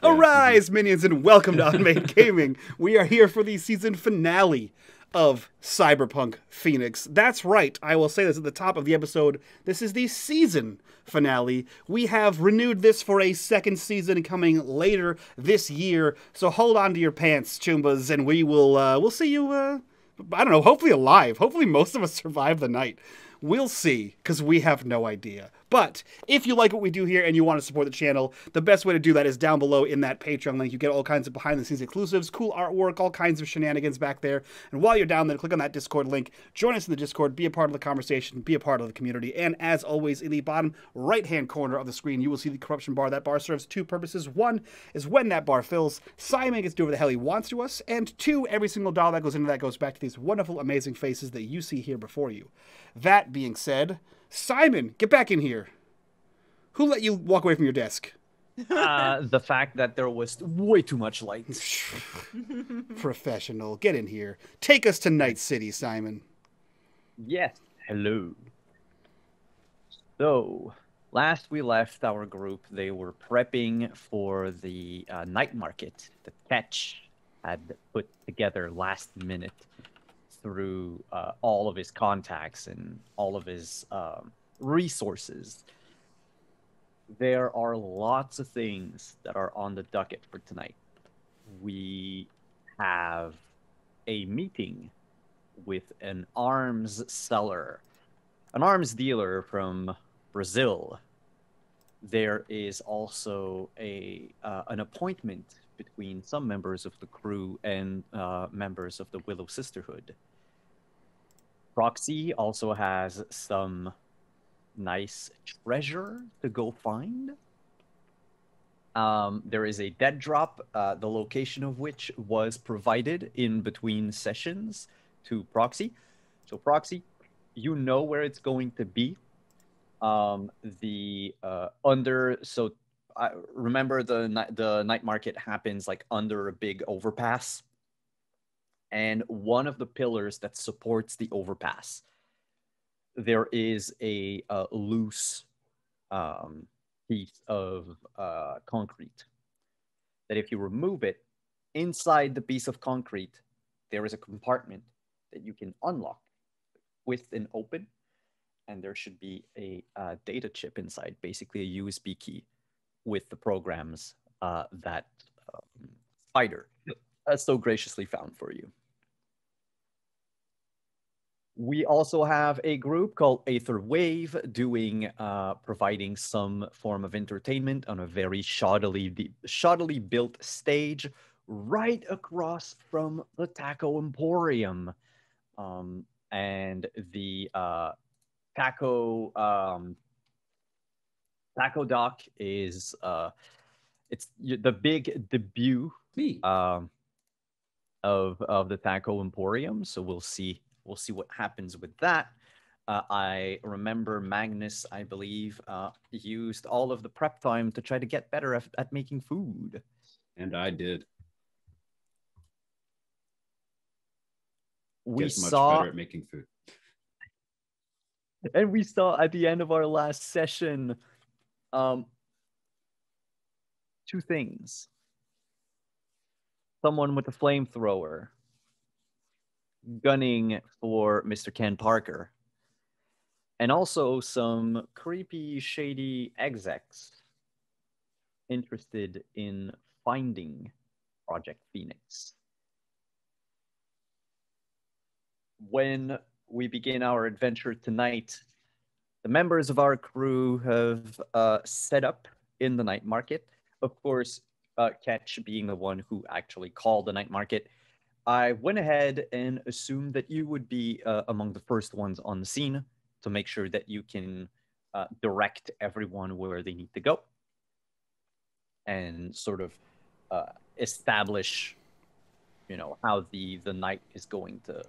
Arise, minions, and welcome to unMadeGaming. We are here for the season finale of Cyberpunk Phoenix. That's right, I will say this at the top of the episode. This is the season finale. We have renewed this for a second season coming later this year, so hold on to your pants, Chumbas, and we'll see you, I don't know, hopefully alive. Hopefully most of us survive the night. We'll see, because we have no idea. But if you like what we do here and you want to support the channel, the best way to do that is down below in that Patreon link. You get all kinds of behind-the-scenes exclusives, cool artwork, all kinds of shenanigans back there. And while you're down there, click on that Discord link, join us in the Discord, be a part of the conversation, be a part of the community. And as always, in the bottom right-hand corner of the screen, you will see the corruption bar. That bar serves two purposes. One is when that bar fills, Simon gets to do whatever the hell he wants to us. And two, every single dollar that goes into that goes back to these wonderful, amazing faces that you see here before you. That being said, Simon, get back in here. Who let you walk away from your desk? The fact that there was way too much light. Professional. Get in here. Take us to Night City, Simon. Yes. Hello. So, last we left our group, they were prepping for the night market that Ketch had put together last minute through all of his contacts and all of his resources. There are lots of things that are on the docket for tonight. We have a meeting with an arms seller, an arms dealer from Brazil. There is also an appointment between some members of the crew and members of the Willow Sisterhood. Proxy also has some nice treasure to go find. There is a dead drop, the location of which was provided in between sessions to Proxy. So Proxy, you know where it's going to be. Remember the night market happens like under a big overpass, and one of the pillars that supports the overpass, there is a loose piece of concrete that if you remove it, inside the piece of concrete, there is a compartment that you can unlock with an open, and there should be a data chip inside, basically a USB key with the programs that Spider has so graciously found for you. We also have a group called Aether Wave providing some form of entertainment on a very shoddily built stage right across from the Taco Emporium. And the Taco Dock is it's the big debut of the Taco Emporium. So we'll see what happens with that. I remember Magnus, I believe, used all of the prep time to try to get better at making food. And I did. We Get much saw better at making food. And we saw at the end of our last session, two things. Someone with a flamethrower gunning for Mr. Ken Parker. And also some creepy, shady execs interested in finding Project Phoenix. When we begin our adventure tonight, the members of our crew have set up in the night market. Of course, Ketch being the one who actually called the night market, I went ahead and assumed that you would be among the first ones on the scene to make sure that you can direct everyone where they need to go and sort of establish, how the night is going to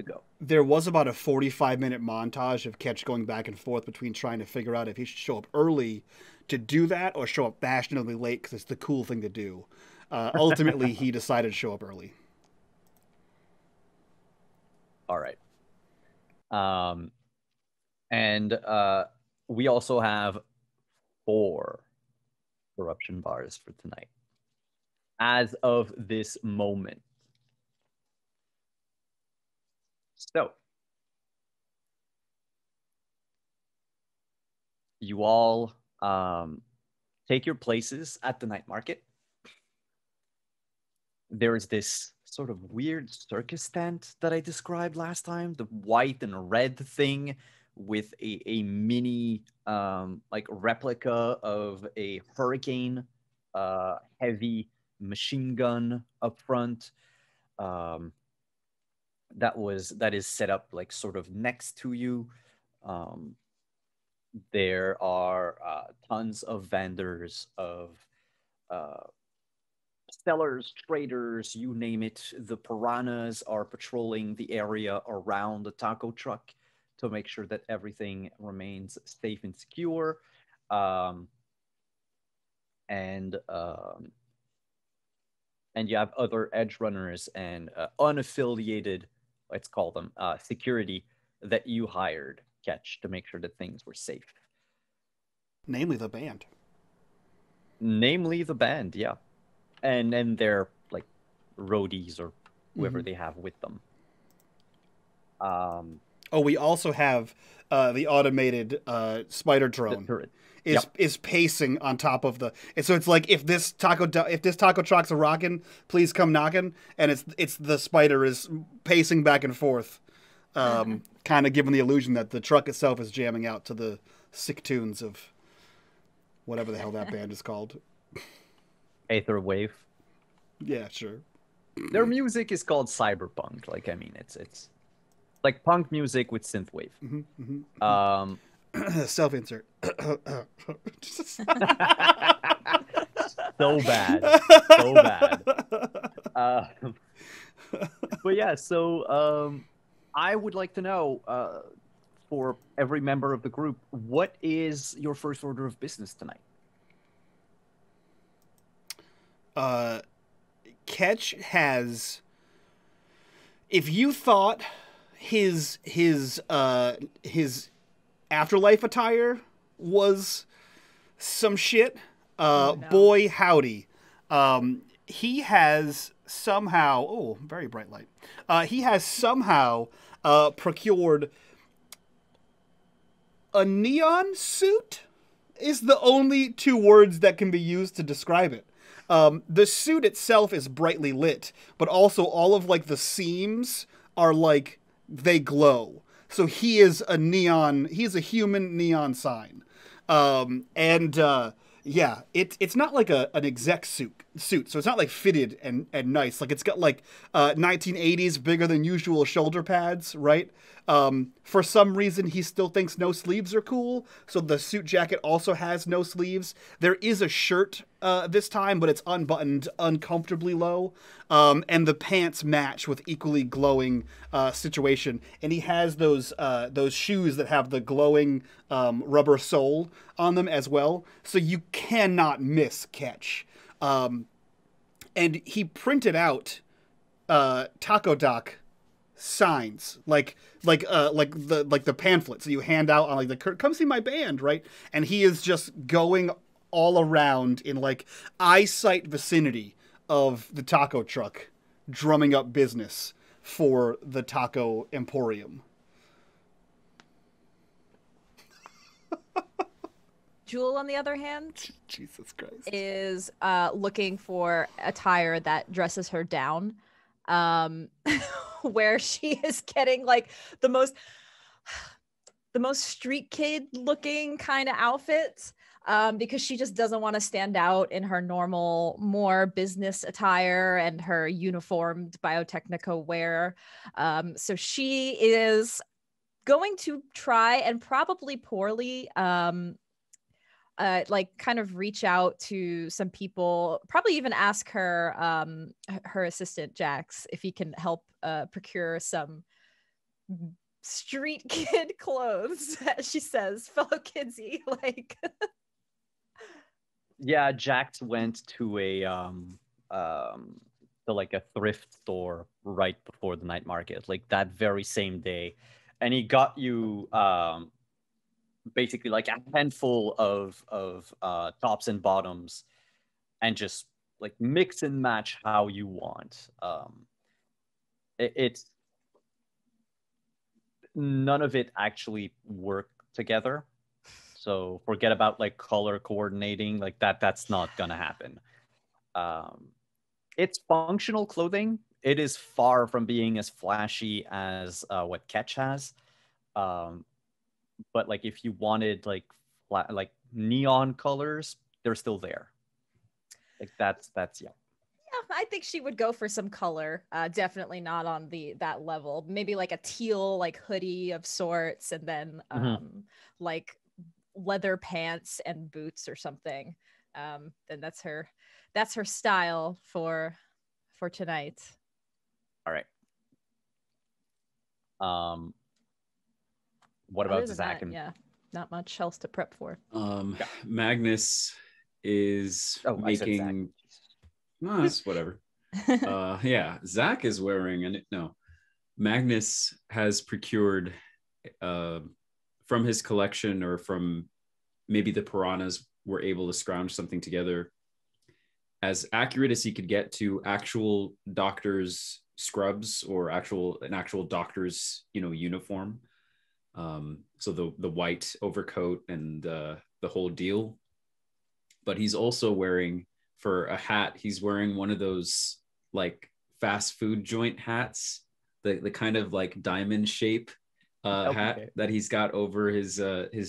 go. There was about a 45-minute montage of Ketch going back and forth between trying to figure out if he should show up early to do that or show up fashionably late because it's the cool thing to do. Ultimately, he decided to show up early. All right. And we also have 4 corruption bars for tonight. as of this moment. So, you all take your places at the night market. There is this sort of weird circus tent that I described last time, the white and red thing with a mini like replica of a hurricane heavy machine gun up front. Um, that is set up like sort of next to you. Um, there are tons of vendors of uh, sellers, traders, you name it. The piranhas are patrolling the area around the taco truck to make sure that everything remains safe and secure. Um, and um, and you have other edge runners and unaffiliated, let's call them, security that you hired, Catch, to make sure that things were safe. Namely, the band. Namely, the band, yeah, and their like roadies or whoever they have with them. Oh, we also have the automated spider The drone turret. is Yep. is pacing on top of the. And so it's like if this taco truck's a rocking, please come knocking, and it's the spider is pacing back and forth, kind of giving the illusion that the truck itself is jamming out to the sick tunes of whatever the hell that band is called. Aether Wave. Yeah, sure. Their music is called cyberpunk. Like, I mean, it's like punk music with synthwave. Um, Self insert. so bad, so bad. But yeah, so I would like to know for every member of the group, what is your first order of business tonight? Ketch has. If you thought his afterlife attire was some shit, No. boy howdy, he has somehow. Oh, very bright light. He has somehow procured a neon suit. Is the only two words that can be used to describe it. The suit itself is brightly lit, but also all of like the seams are like they glow. So he is a neon. He's a human neon sign, and yeah, it's not like an exec suit. So it's not like fitted and nice. Like it's got like 1980s bigger than usual shoulder pads, right? For some reason, he still thinks no sleeves are cool, so the suit jacket also has no sleeves. There is a shirt this time, but it's unbuttoned uncomfortably low, and the pants match with equally glowing situation. And he has those shoes that have the glowing rubber sole on them as well, so you cannot miss Catch. And he printed out Taco Doc signs like the pamphlets that you hand out on like the come see my band, right? And he is just going all around in like eyesight vicinity of the taco truck, drumming up business for the taco emporium. Jewel, on the other hand, Jesus Christ. is looking for attire that dresses her down, um, where she is getting like the most street kid looking kind of outfits, because she just doesn't want to stand out in her normal, more business attire and her uniformed biotechnico wear. So she is going to try, and probably poorly, like kind of reach out to some people, probably even ask her her assistant Jax if he can help procure some street kid clothes, as she says, fellow kidsy, like. Yeah, Jax went to to like a thrift store right before the night market, like that very same day, and he got you basically like a handful of tops and bottoms, and just like mix and match how you want. It's none of it actually work together. So forget about like color coordinating, like that's not gonna happen. It's functional clothing. It is far from being as flashy as what Catch has. Um, but like if you wanted like like neon colors, they're still there. Like that's yeah. Yeah, I think she would go for some color. Definitely not on that level. Maybe like a teal like hoodie of sorts, and then like leather pants and boots or something. Then that's her style for tonight. All right. What Other about than Zach? that, yeah, not much else to prep for. Magnus is I said Zach. making. No, it's whatever. Yeah, Zach is wearing Magnus has procured from his collection, or from maybe the piranhas were able to scrounge something together as accurate as he could get to actual doctor's scrubs, or an actual doctor's uniform. So the white overcoat and the whole deal. But he's also wearing, for a hat, he's wearing one of those like fast food joint hats, the kind of like diamond shape hat that he's got over his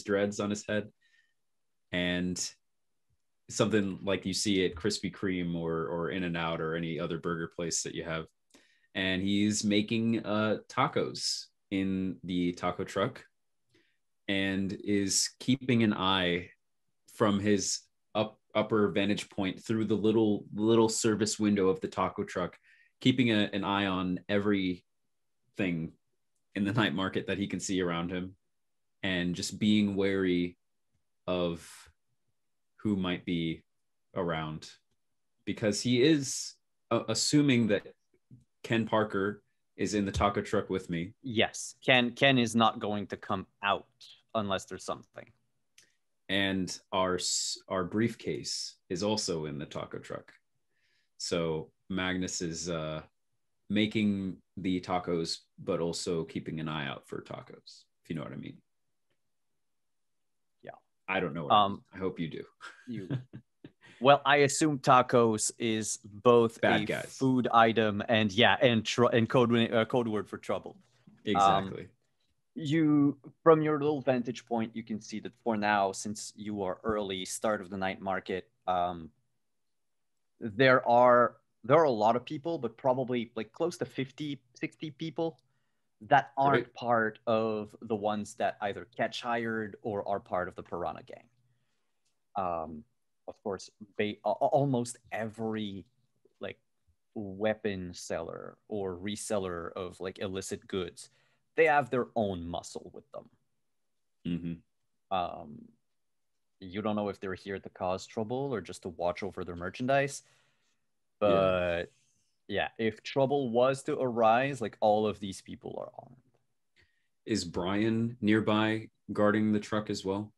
dreads on his head, and something like you see at Krispy Kreme or In-N-Out or any other burger place that you have. And he's making tacos in the taco truck, and is keeping an eye from his upper vantage point through the little service window of the taco truck, keeping an eye on everything in the night market that he can see around him, and just being wary of who might be around, because he is assuming that Ken Parker is in the taco truck with me. Yes, Ken is not going to come out unless there's something. And our briefcase is also in the taco truck. So Magnus is making the tacos, but also keeping an eye out for tacos, if you know what I mean. Yeah. I don't know what I mean. I hope you do. Well, I assume tacos is both bad a guys, food item, and code word for trouble. Exactly. From your little vantage point, you can see that for now, since you are early start of the night market, there are a lot of people, but probably like close to 50, 60 people that aren't part of the ones that either Catch hired or are part of the Piranha gang. Of course, almost every like weapon seller or reseller of like illicit goods, they have their own muscle with them. Mm-hmm. You don't know if they're here to cause trouble or just to watch over their merchandise. But yeah, if trouble was to arise, like all of these people are armed. Is Brian nearby guarding the truck as well?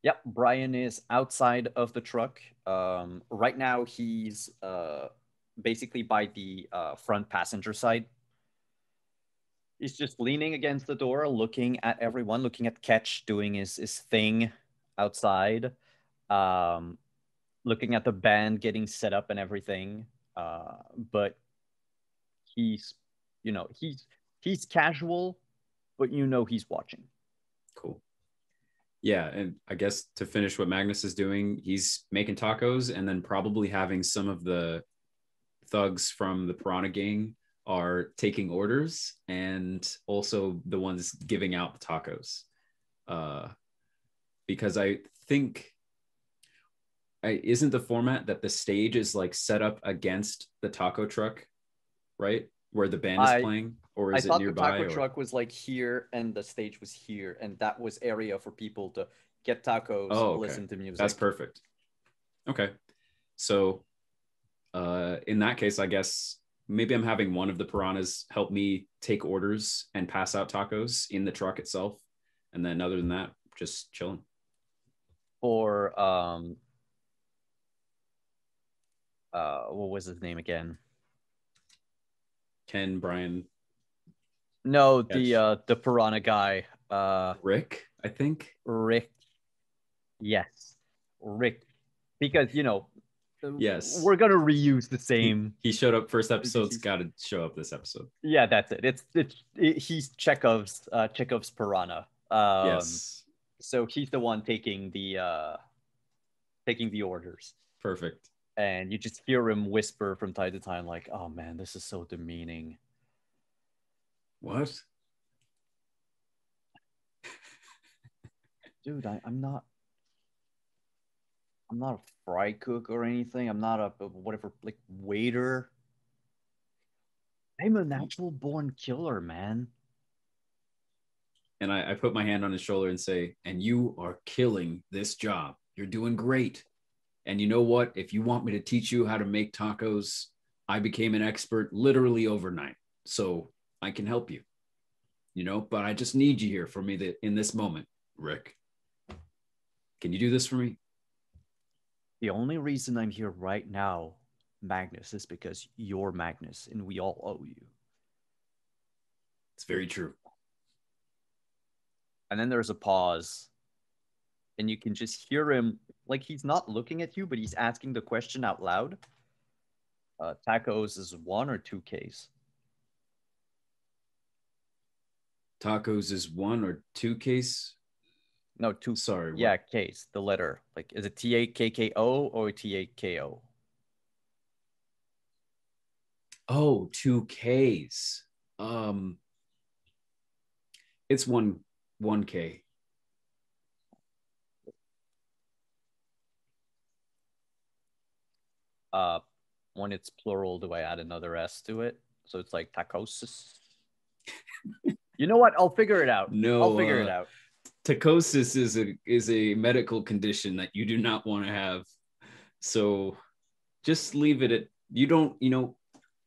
Yep, Brian is outside of the truck. Right now, he's basically by the front passenger side. He's just leaning against the door, looking at everyone, looking at Ketch doing his thing outside, looking at the band getting set up and everything. But he's casual, but he's watching. Cool. Yeah, and I guess to finish what Magnus is doing, he's making tacos, and then probably having some of the thugs from the Piranha gang are taking orders, and also the ones giving out the tacos. Because I think isn't the format that the stage is like set up against the taco truck, right? Where the band is playing, or is it nearby? I thought the taco truck was like here and the stage was here, and that was area for people to get tacos, listen to music. That's perfect. Okay. So in that case, I guess maybe I'm having one of the piranhas help me take orders and pass out tacos in the truck itself. And then other than that, just chilling. For what was his name again? Ken, Brian, No, Yes. the piranha guy. Rick, I think. Rick. Yes, Rick. Because Yes. we're gonna reuse the same He showed up first episode's NPCs. got to show up this episode. Yeah, that's it. He's Chekhov's piranha. Yes. So he's the one taking the orders, Perfect. and you just hear him whisper from time to time, like, "Oh man, this is so demeaning." What? Dude, I'm not a fry cook or anything. I'm not a whatever like waiter. I'm a natural born killer, man. And I put my hand on his shoulder and say, and you are killing this job. You're doing great. And you know what? If you want me to teach you how to make tacos, I became an expert literally overnight. So I can help you, but I just need you here for me in this moment, Rick. Can you do this for me? The only reason I'm here right now, Magnus, is because you're Magnus and we all owe you. It's very true. And then there's a pause, and you can just hear him, like he's not looking at you, but he's asking the question out loud. Tacos is 1 or 2 Ks? Tacos is 1 or 2 case? No, 2. Sorry. Yeah, Ks, the letter. Like, is it Takko or Tako? Oh, 2 Ks. It's 1K. When it's plural, do I add another S to it? So it's like tacosis. You know what? I'll figure it out. No, I'll figure it out. Tacosis is a medical condition that you do not want to have. So just leave it at, you don't,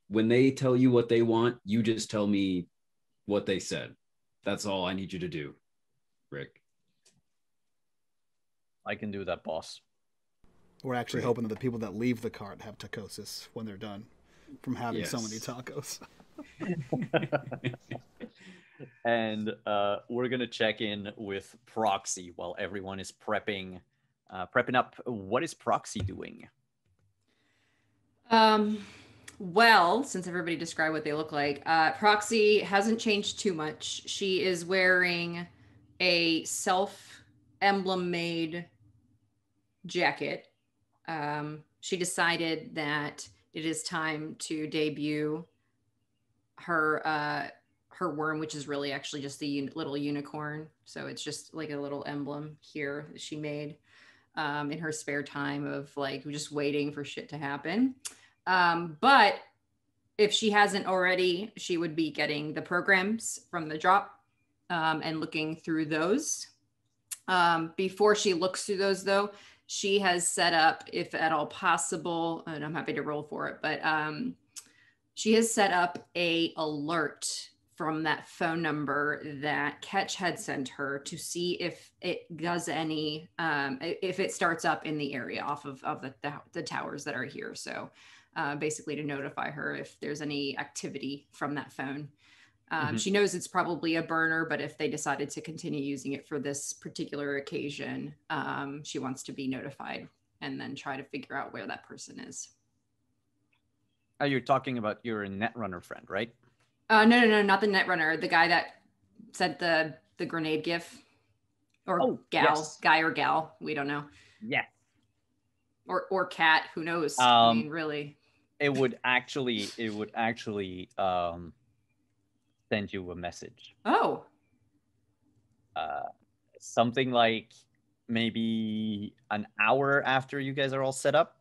when they tell you what they want, you just tell me what they said. That's all I need you to do, Rick. I can do that, boss. We're actually hoping that the people that leave the cart have tacosis when they're done from having so many tacos. And we're going to check in with Proxy while everyone is prepping up. What is Proxy doing? Well, since everybody described what they look like, Proxy hasn't changed too much. She is wearing a self-emblem made jacket. She decided that it is time to debut her worm, which is really actually just the little unicorn. So it's just like a little emblem here that she made in her spare time of like just waiting for shit to happen. But if she hasn't already, she would be getting the programs from the drop and looking through those. Before she looks through those, though, she has set up, if at all possible, and I'm happy to roll for it, but she has set up a alert from that phone number that Ketch had sent her to see if it does any, if it starts up in the area off of the towers that are here. So basically to notify her if there's any activity from that phone. She knows it's probably a burner, but if they decided to continue using it for this particular occasion, she wants to be notified and then try to figure out where that person is. You're talking about your Netrunner friend, right? No, not the Netrunner. The guy that sent the grenade gif, or gal, yes. Guy or gal, we don't know. Yeah. Or cat, who knows? I mean, really. It would actually send you a message. Oh. Something like maybe an hour after you guys are all set up.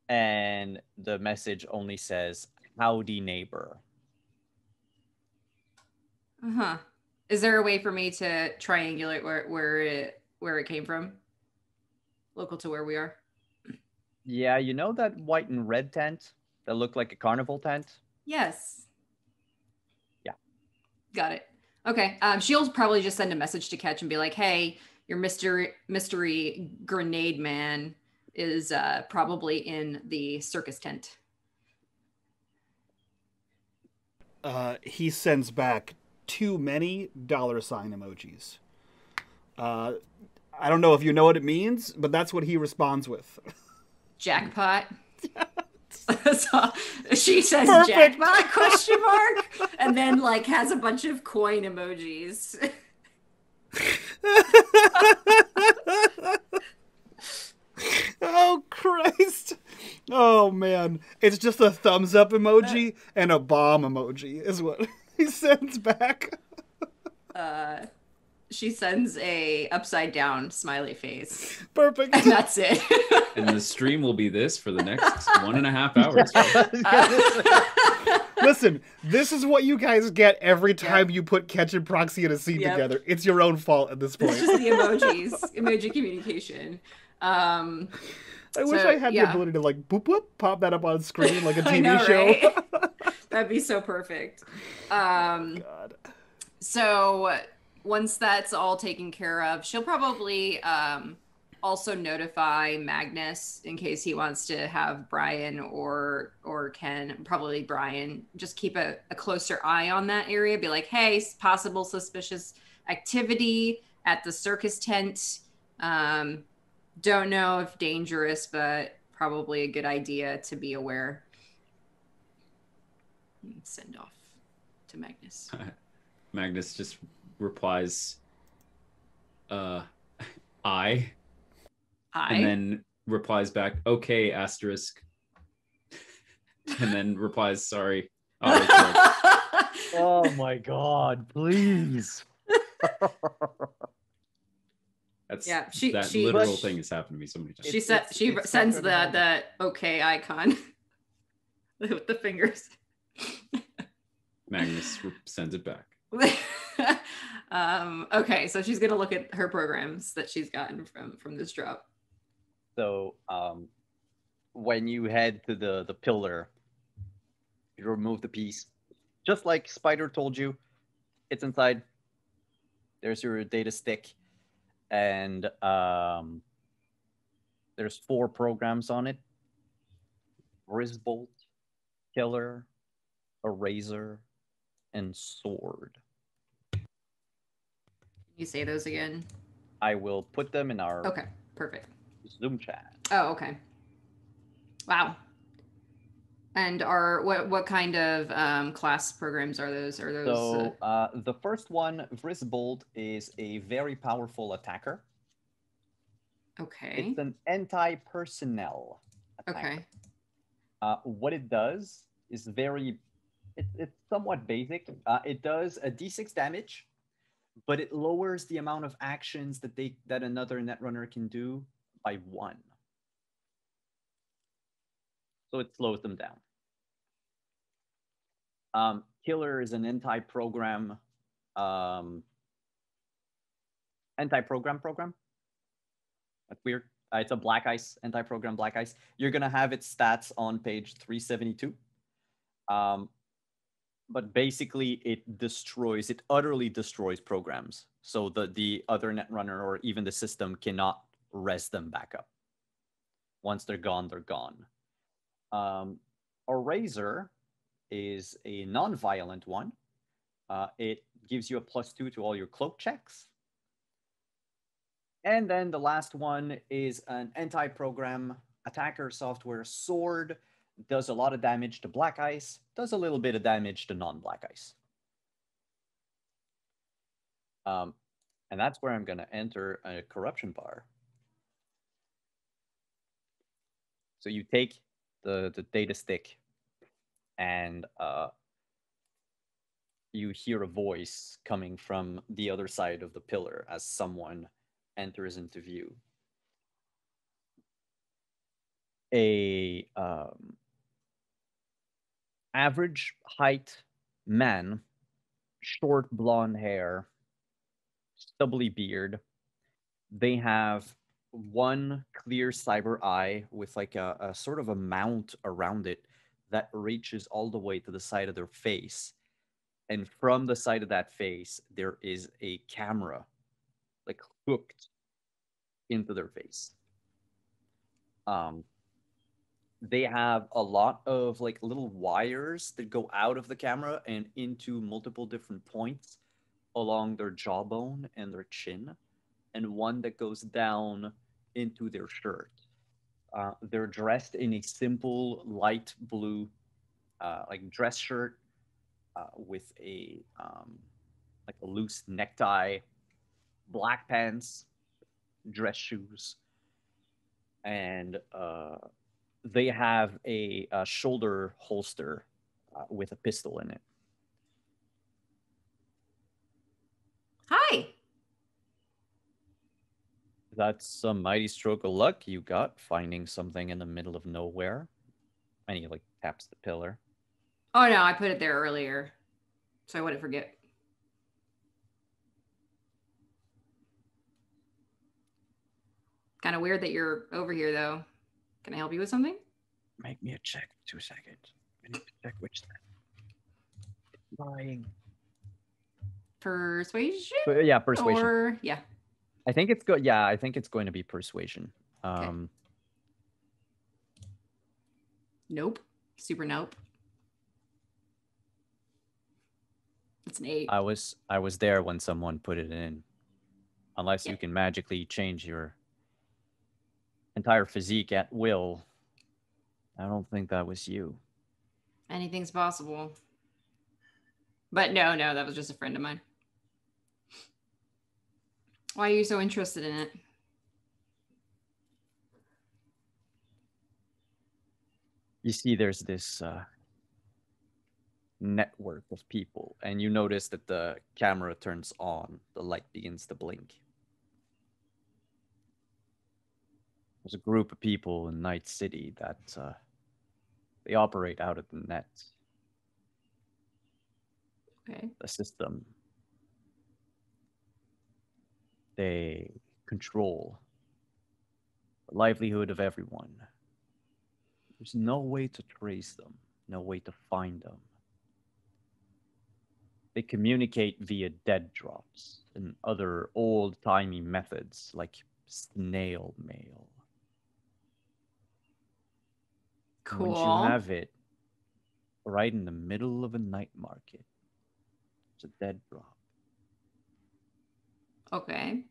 And the message only says, "Howdy, neighbor." Uh-huh. Is there a way for me to triangulate where it came from? Local to where we are? Yeah, you know that white and red tent that looked like a carnival tent? Yes. Yeah. Got it. Okay. She'll probably just send a message to Ketch and be like, "Hey, your mystery grenade man is probably in the circus tent. He sends back too many $sign emojis. I don't know if you know what it means, but that's what he responds with. Jackpot. So she says Perfect. jackpot question mark and then like has a bunch of coin emojis. Oh, Christ. Oh, man. It's just a thumbs up emoji and a bomb emoji is what he sends back. She sends a upside down smiley face. Perfect. And that's it. And the stream will be this for the next 1.5 hours. Listen, this is what you guys get every time you put Catch and Proxy in a scene together. It's your own fault at this point. It's just the emojis, emoji communication. I wish I had the ability to like boop boop pop that up on screen like a TV show. Right? That'd be so perfect. God. So once that's all taken care of, she'll probably also notify Magnus in case he wants to have Brian or Ken, probably Brian, just keep a closer eye on that area. Be like, hey, possible suspicious activity at the circus tent. Don't know if dangerous, but probably a good idea to be aware. Send off to Magnus. Magnus just replies, I. And then replies back, okay, asterisk. And then replies, sorry. Oh my God, please. That's she literal thing has happened to me so many times. She sends the okay icon with the fingers. Magnus sends it back. Okay, so she's gonna look at her programs that she's gotten from this drop. So when you head to the pillar, you remove the piece. Just like Spider told you, it's inside. There's your data stick. And there's 4 programs on it. Grisbolt, Killer, Eraser, and Sword. Can you say those again? I will put them in our okay, perfect Zoom chat. Oh, okay. Wow. And what kind of class programs are those? Are those? So the first one, Grisbolt, is a very powerful attacker. Okay. It's an anti-personnel attacker. Okay. What it does is it's somewhat basic. It does a d6 damage, but it lowers the amount of actions that another netrunner can do by 1. So it slows them down. Killer is an anti-program program. That's weird. It's a black ice, anti-program black ice. You're gonna have its stats on page 372. But basically it utterly destroys programs. So the other netrunner or even the system cannot res them back up. Once they're gone, they're gone. Eraser is a non-violent one. It gives you a +2 to all your cloak checks. And then the last one is an anti-program attacker software. Sword does a lot of damage to black ice, does a little bit of damage to non-black ice. And that's where I'm going to enter a corruption bar. So you take the data stick and you hear a voice coming from the other side of the pillar as someone enters into view. A average height man, short blonde hair, stubbly beard. They have one clear cyber eye with like a sort of a mount around it that reaches all the way to the side of their face. And from the side of that face, there is a camera like hooked into their face. They have a lot of like little wires that go out of the camera and into multiple different points along their jawbone and their chin, and one that goes down into their shirt. They're dressed in a simple light blue like dress shirt with a like a loose necktie, black pants, dress shoes, and they have a shoulder holster with a pistol in it. Hi. That's a mighty stroke of luck you got, finding something in the middle of nowhere. And he like taps the pillar. Oh no, I put it there earlier, so I wouldn't forget. Kind of weird that you're over here, though. Can I help you with something? Make me a check. 2 seconds. I need to check which thing. Lying. Persuasion? Yeah, persuasion. Or yeah. I think it's good. Yeah, I think it's going to be persuasion. Okay. Nope. Super nope. It's an 8. I was there when someone put it in. Unless you can magically change your entire physique at will. I don't think that was you. Anything's possible. But no, that was just a friend of mine. Why are you so interested in it? You see, there's this network of people, and you notice that the camera turns on, the light begins to blink. There's a group of people in Night City that they operate out of the net. Okay. The system. They control the livelihood of everyone. There's no way to trace them, no way to find them. They communicate via dead drops and other old-timey methods like snail mail. Cool. Once you have it right in the middle of a night market, it's a dead drop. Okay.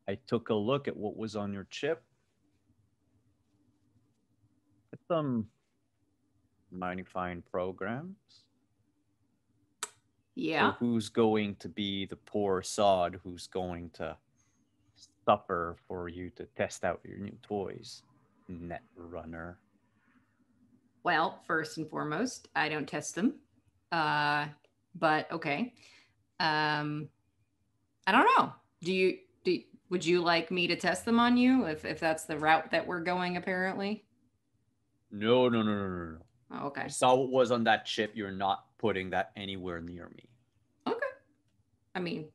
I took a look at what was on your chip. It's some mighty fine programs. Yeah. So who's going to be the poor sod who's going to suffer for you to test out your new toys, Netrunner? Well, first and foremost, I don't test them. But okay. I don't know. Would you like me to test them on you if that's the route that we're going, apparently? No. Oh, okay. I saw what was on that chip. You're not putting that anywhere near me. Okay. I mean,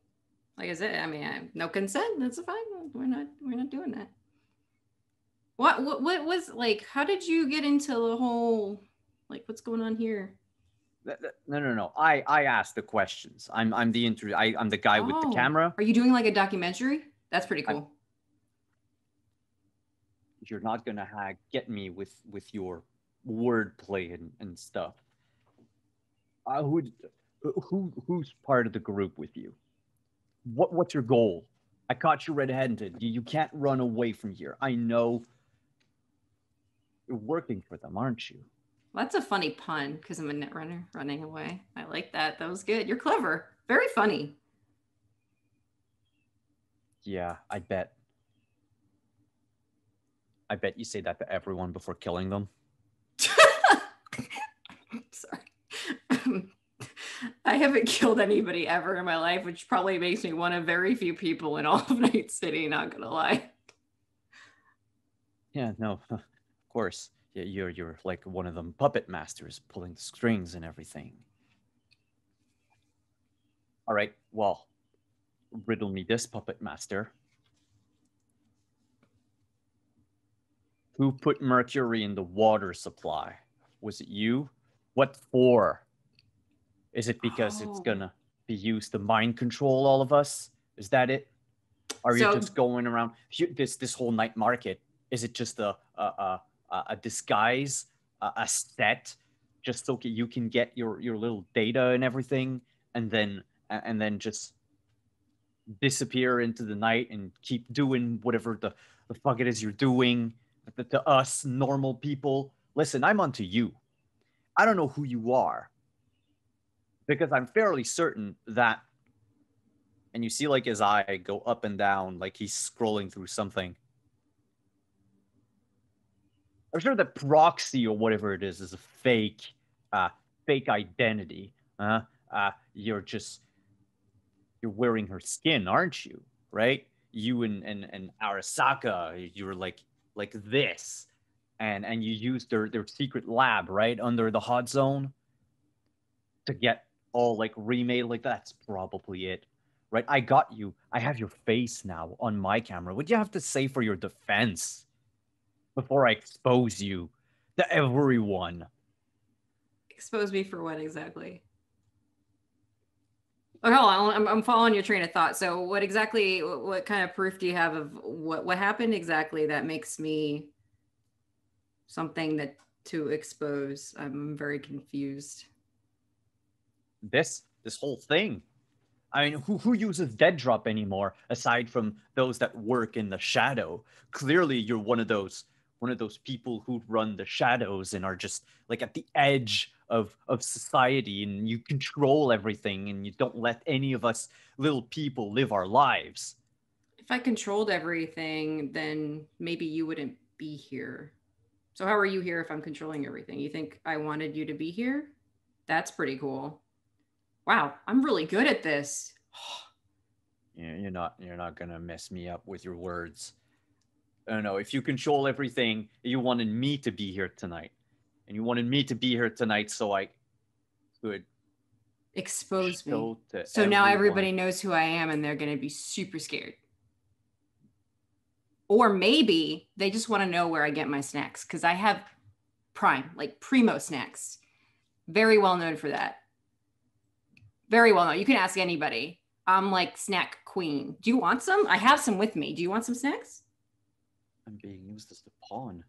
like I said, I have no consent. That's fine. We're not doing that. What was like? How did you get into the whole like? What's going on here? No. I asked the questions. I'm the I'm the guy with the camera. Are you doing like a documentary? That's pretty cool. You're not gonna get me with your wordplay and stuff. Who's part of the group with you? What's your goal? I caught you red-handed. You can't run away from here. I know you're working for them, aren't you? Well, that's a funny pun because I'm a net runner running away. I like that. That was good. You're clever. Very funny. Yeah, I bet. I bet you say that to everyone before killing them. Sorry. I haven't killed anybody ever in my life, which probably makes me one of very few people in all of Night City, not gonna lie. Yeah, no, of course. Yeah, you're like one of them puppet masters pulling the strings and everything. All right, well, riddle me this, puppet master. Who put mercury in the water supply? Was it you? What for? Is it because it's gonna be used to mind control all of us? Is that it? Are you just going around this whole night market? Is it just a a disguise, a set, just so you can get your little data and everything, and then just disappear into the night and keep doing whatever the fuck it is you're doing. To us normal people, listen, I'm onto you. I don't know who you are, because I'm fairly certain that, and you see like his eye go up and down, like he's scrolling through something. I'm sure that proxy or whatever it is a fake identity. You're wearing her skin, aren't you? Right? You and Arasaka, you're like this, and you used their secret lab right under the hot zone to get all like remade. Like that's probably it, right? I got you. I have your face now on my camera. What do you have to say for your defense before I expose you to everyone? Expose me for what exactly? Oh, hold on. I'm following your train of thought. So what kind of proof do you have of what happened exactly that makes me something that to expose? I'm very confused. This whole thing. I mean, who uses dead drop anymore aside from those that work in the shadow? Clearly you're one of those people who run the shadows and are just like at the edge of society, and you control everything and you don't let any of us little people live our lives. If I controlled everything, then maybe you wouldn't be here. So how are you here if I'm controlling everything? You think I wanted you to be here? That's pretty cool. Wow, I'm really good at this. Yeah, you're not gonna mess me up with your words. I don't know. If you control everything, you wanted me to be here tonight. And you wanted me to be here tonight so I could expose me. So now everybody knows who I am and they're going to be super scared. Or maybe they just want to know where I get my snacks, because I have primo snacks. Very well known for that. Very well known. You can ask anybody. I'm like snack queen. Do you want some? I have some with me. Do you want some snacks? I'm being used as the pawn.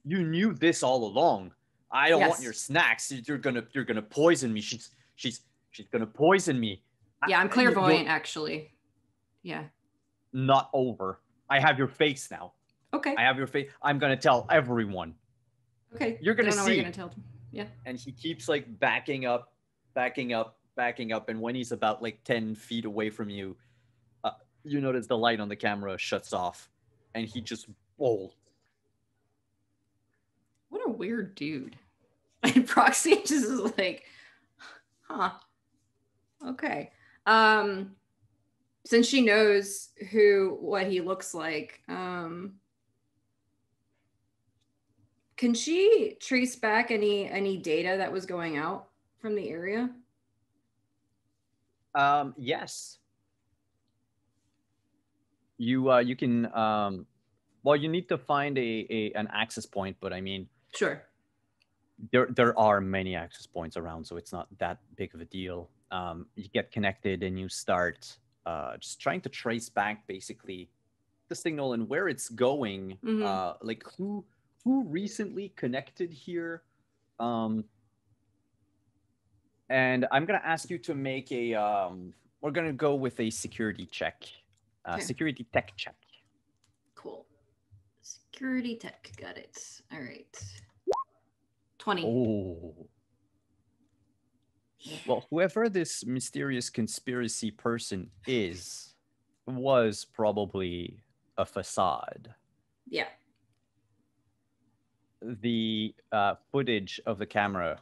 You knew this all along. I don't want your snacks. You're gonna poison me. She's gonna poison me. Yeah, I'm clairvoyant actually. Yeah. Not over. I have your face now. Okay. I have your face. I'm gonna tell everyone. Okay. You're gonna see. You're gonna tell them. Yeah. And he keeps like backing up, and when he's about like 10 feet away from you, you notice the light on the camera shuts off, and he just bolts. What a weird dude. And Proxy just is like, huh. Okay. Since she knows what he looks like, can she trace back any data that was going out from the area? Yes. You can well, you need to find an access point, but I mean, sure. There are many access points around, so it's not that big of a deal. You get connected and you start just trying to trace back basically the signal and where it's going. Mm-hmm. Like who recently connected here. And I'm gonna ask you to make a we're gonna go with a security check. Okay. Security tech check. Cool. Security tech, got it. All right. 20. Oh. Yeah. Well, whoever this mysterious conspiracy person was probably a facade. Yeah. The footage of the camera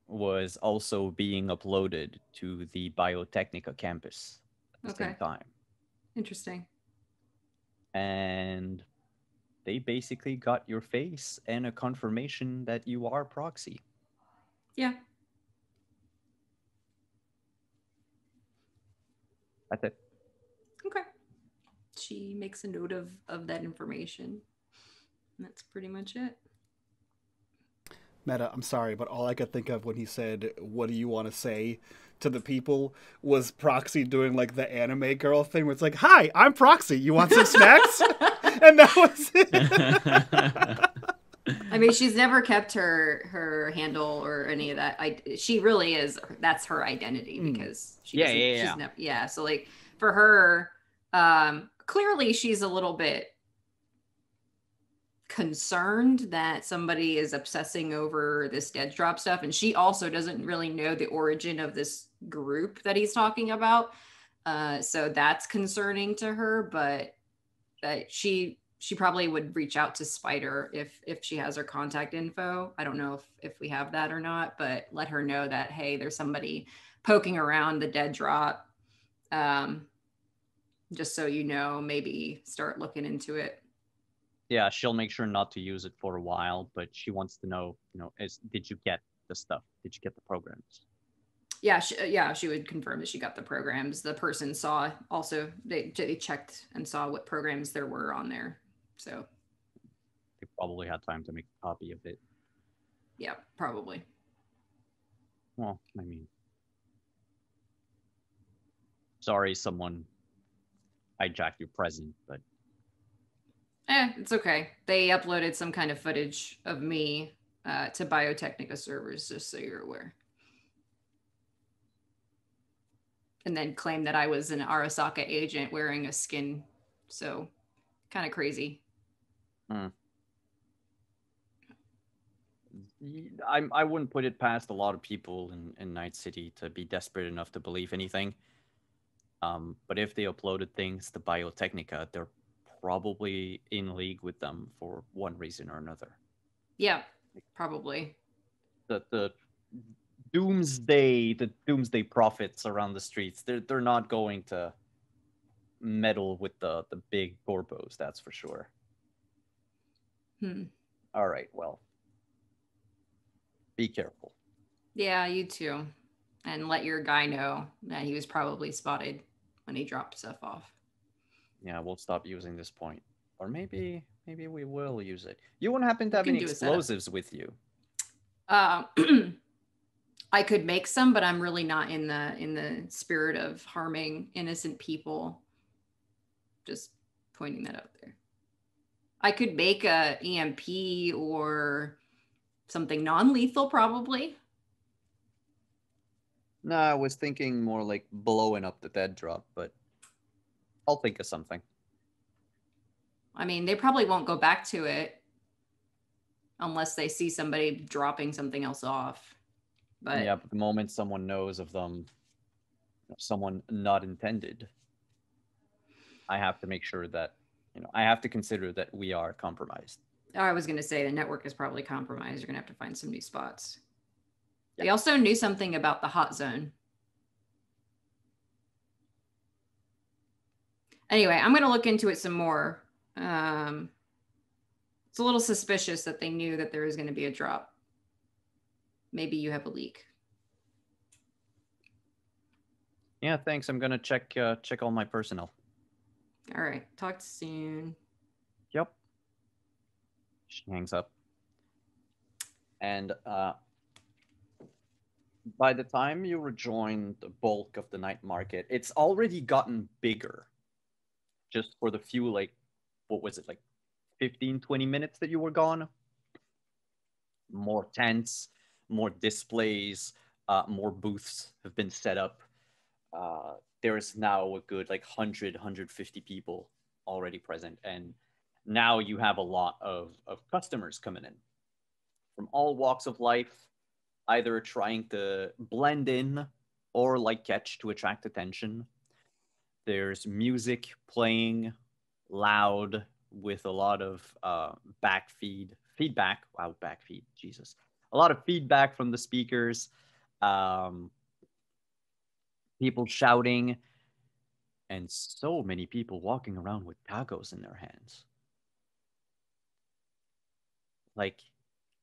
was also being uploaded to the Biotechnica campus at the same time. Interesting. And they basically got your face and a confirmation that you are Proxy. Yeah. That's it. Okay. She makes a note of that information. And that's pretty much it. Meta, I'm sorry, but all I could think of when he said, "What do you want to say to the people?" was Proxy doing like the anime girl thing where it's like, "Hi, I'm Proxy. You want some snacks?" And that was it. I mean, she's never kept her handle or any of that. She really is. That's her identity because she Yeah, doesn't. yeah, She's yeah. never. Yeah. So like for her, clearly she's a little bit concerned that somebody is obsessing over this dead drop stuff, and she also doesn't really know the origin of this group that he's talking about. So that's concerning to her, but she probably would reach out to Spider if she has her contact info. I don't know if we have that or not, but let her know that, hey, there's somebody poking around the dead drop. Just so you know, maybe start looking into it. Yeah, she'll make sure not to use it for a while, but she wants to know, did you get the stuff? Did you get the programs? Yeah, she would confirm that she got the programs. The person saw also, they checked and saw what programs there were on there. So They probably had time to make a copy of it. Yeah, probably. Well, I mean, sorry someone hijacked your present, but It's okay. They uploaded some kind of footage of me to Biotechnica servers, just so you're aware. And then claimed that I was an Arasaka agent wearing a skin. So, kind of crazy. I wouldn't put it past a lot of people in Night City to be desperate enough to believe anything. But if they uploaded things to Biotechnica, they're probably in league with them for one reason or another. Yeah, probably. The doomsday prophets around the streets, they're not going to meddle with the big corpos, that's for sure. All right, well, be careful. Yeah, you too. And let your guy know that he was probably spotted when he dropped stuff off. Yeah, we'll stop using this point. Or maybe we will use it. You won't happen to have any explosives with you? I could make some, but I'm really not in the spirit of harming innocent people. Just pointing that out there. I could make a EMP or something non-lethal, probably. No, I was thinking more like blowing up the dead drop, but I'll think of something. I mean, they probably won't go back to it unless they see somebody dropping something else off. But yeah, but the moment someone knows of them, someone not intended, I have to make sure that, I have to consider that we are compromised. I was going to say the network is probably compromised. You're going to have to find some new spots. Yeah. They also knew something about the hot zone. Anyway, I'm going to look into it some more. It's a little suspicious that they knew that there was going to be a drop. Maybe you have a leak. Yeah, thanks. I'm going to check all my personnel. All right. Talk soon. Yep. She hangs up. And by the time you rejoin the bulk of the night market, it's already gotten bigger. Just for the few, what was it, 15, 20 minutes that you were gone? More tents, more displays, more booths have been set up. There's now a good 100, 150 people already present. And now you have a lot of customers coming in from all walks of life, either trying to blend in or catch to attract attention. There's music playing loud with a lot of feedback. Wow, backfeed, Jesus. A lot of feedback from the speakers. People shouting, and so many people walking around with tacos in their hands. A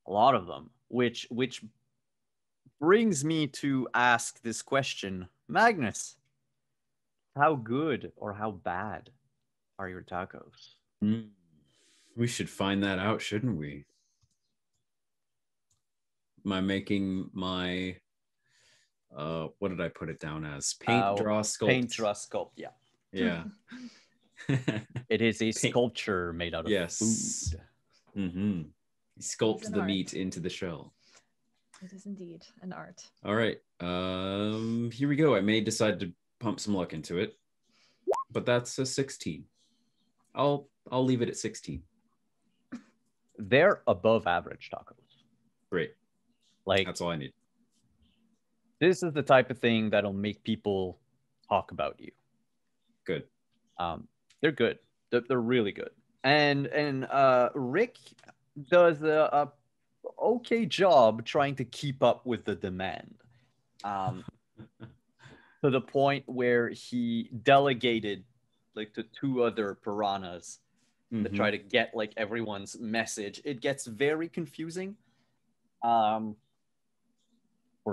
lot of them, which brings me to ask this question. Magnus, how good or how bad are your tacos? We should find that out, shouldn't we? Am I making my what did I put it down as? Paint, draw, sculpt. Paint, draw, sculpt, yeah. Yeah. It is a sculpture made out of food. Mm-hmm. He sculpts an the art. meat into the shell. It is indeed an art. All right. Here we go. I may decide to pump some luck into it, but that's a 16. I'll leave it at 16. They're above average tacos. Great. Like, That's all I need. this is the type of thing that'll make people talk about you. Good. They're good. They're really good. And Rick does a okay job trying to keep up with the demand. To the point where he delegated like to 2 other piranhas to try to get like everyone's message. It gets very confusing. For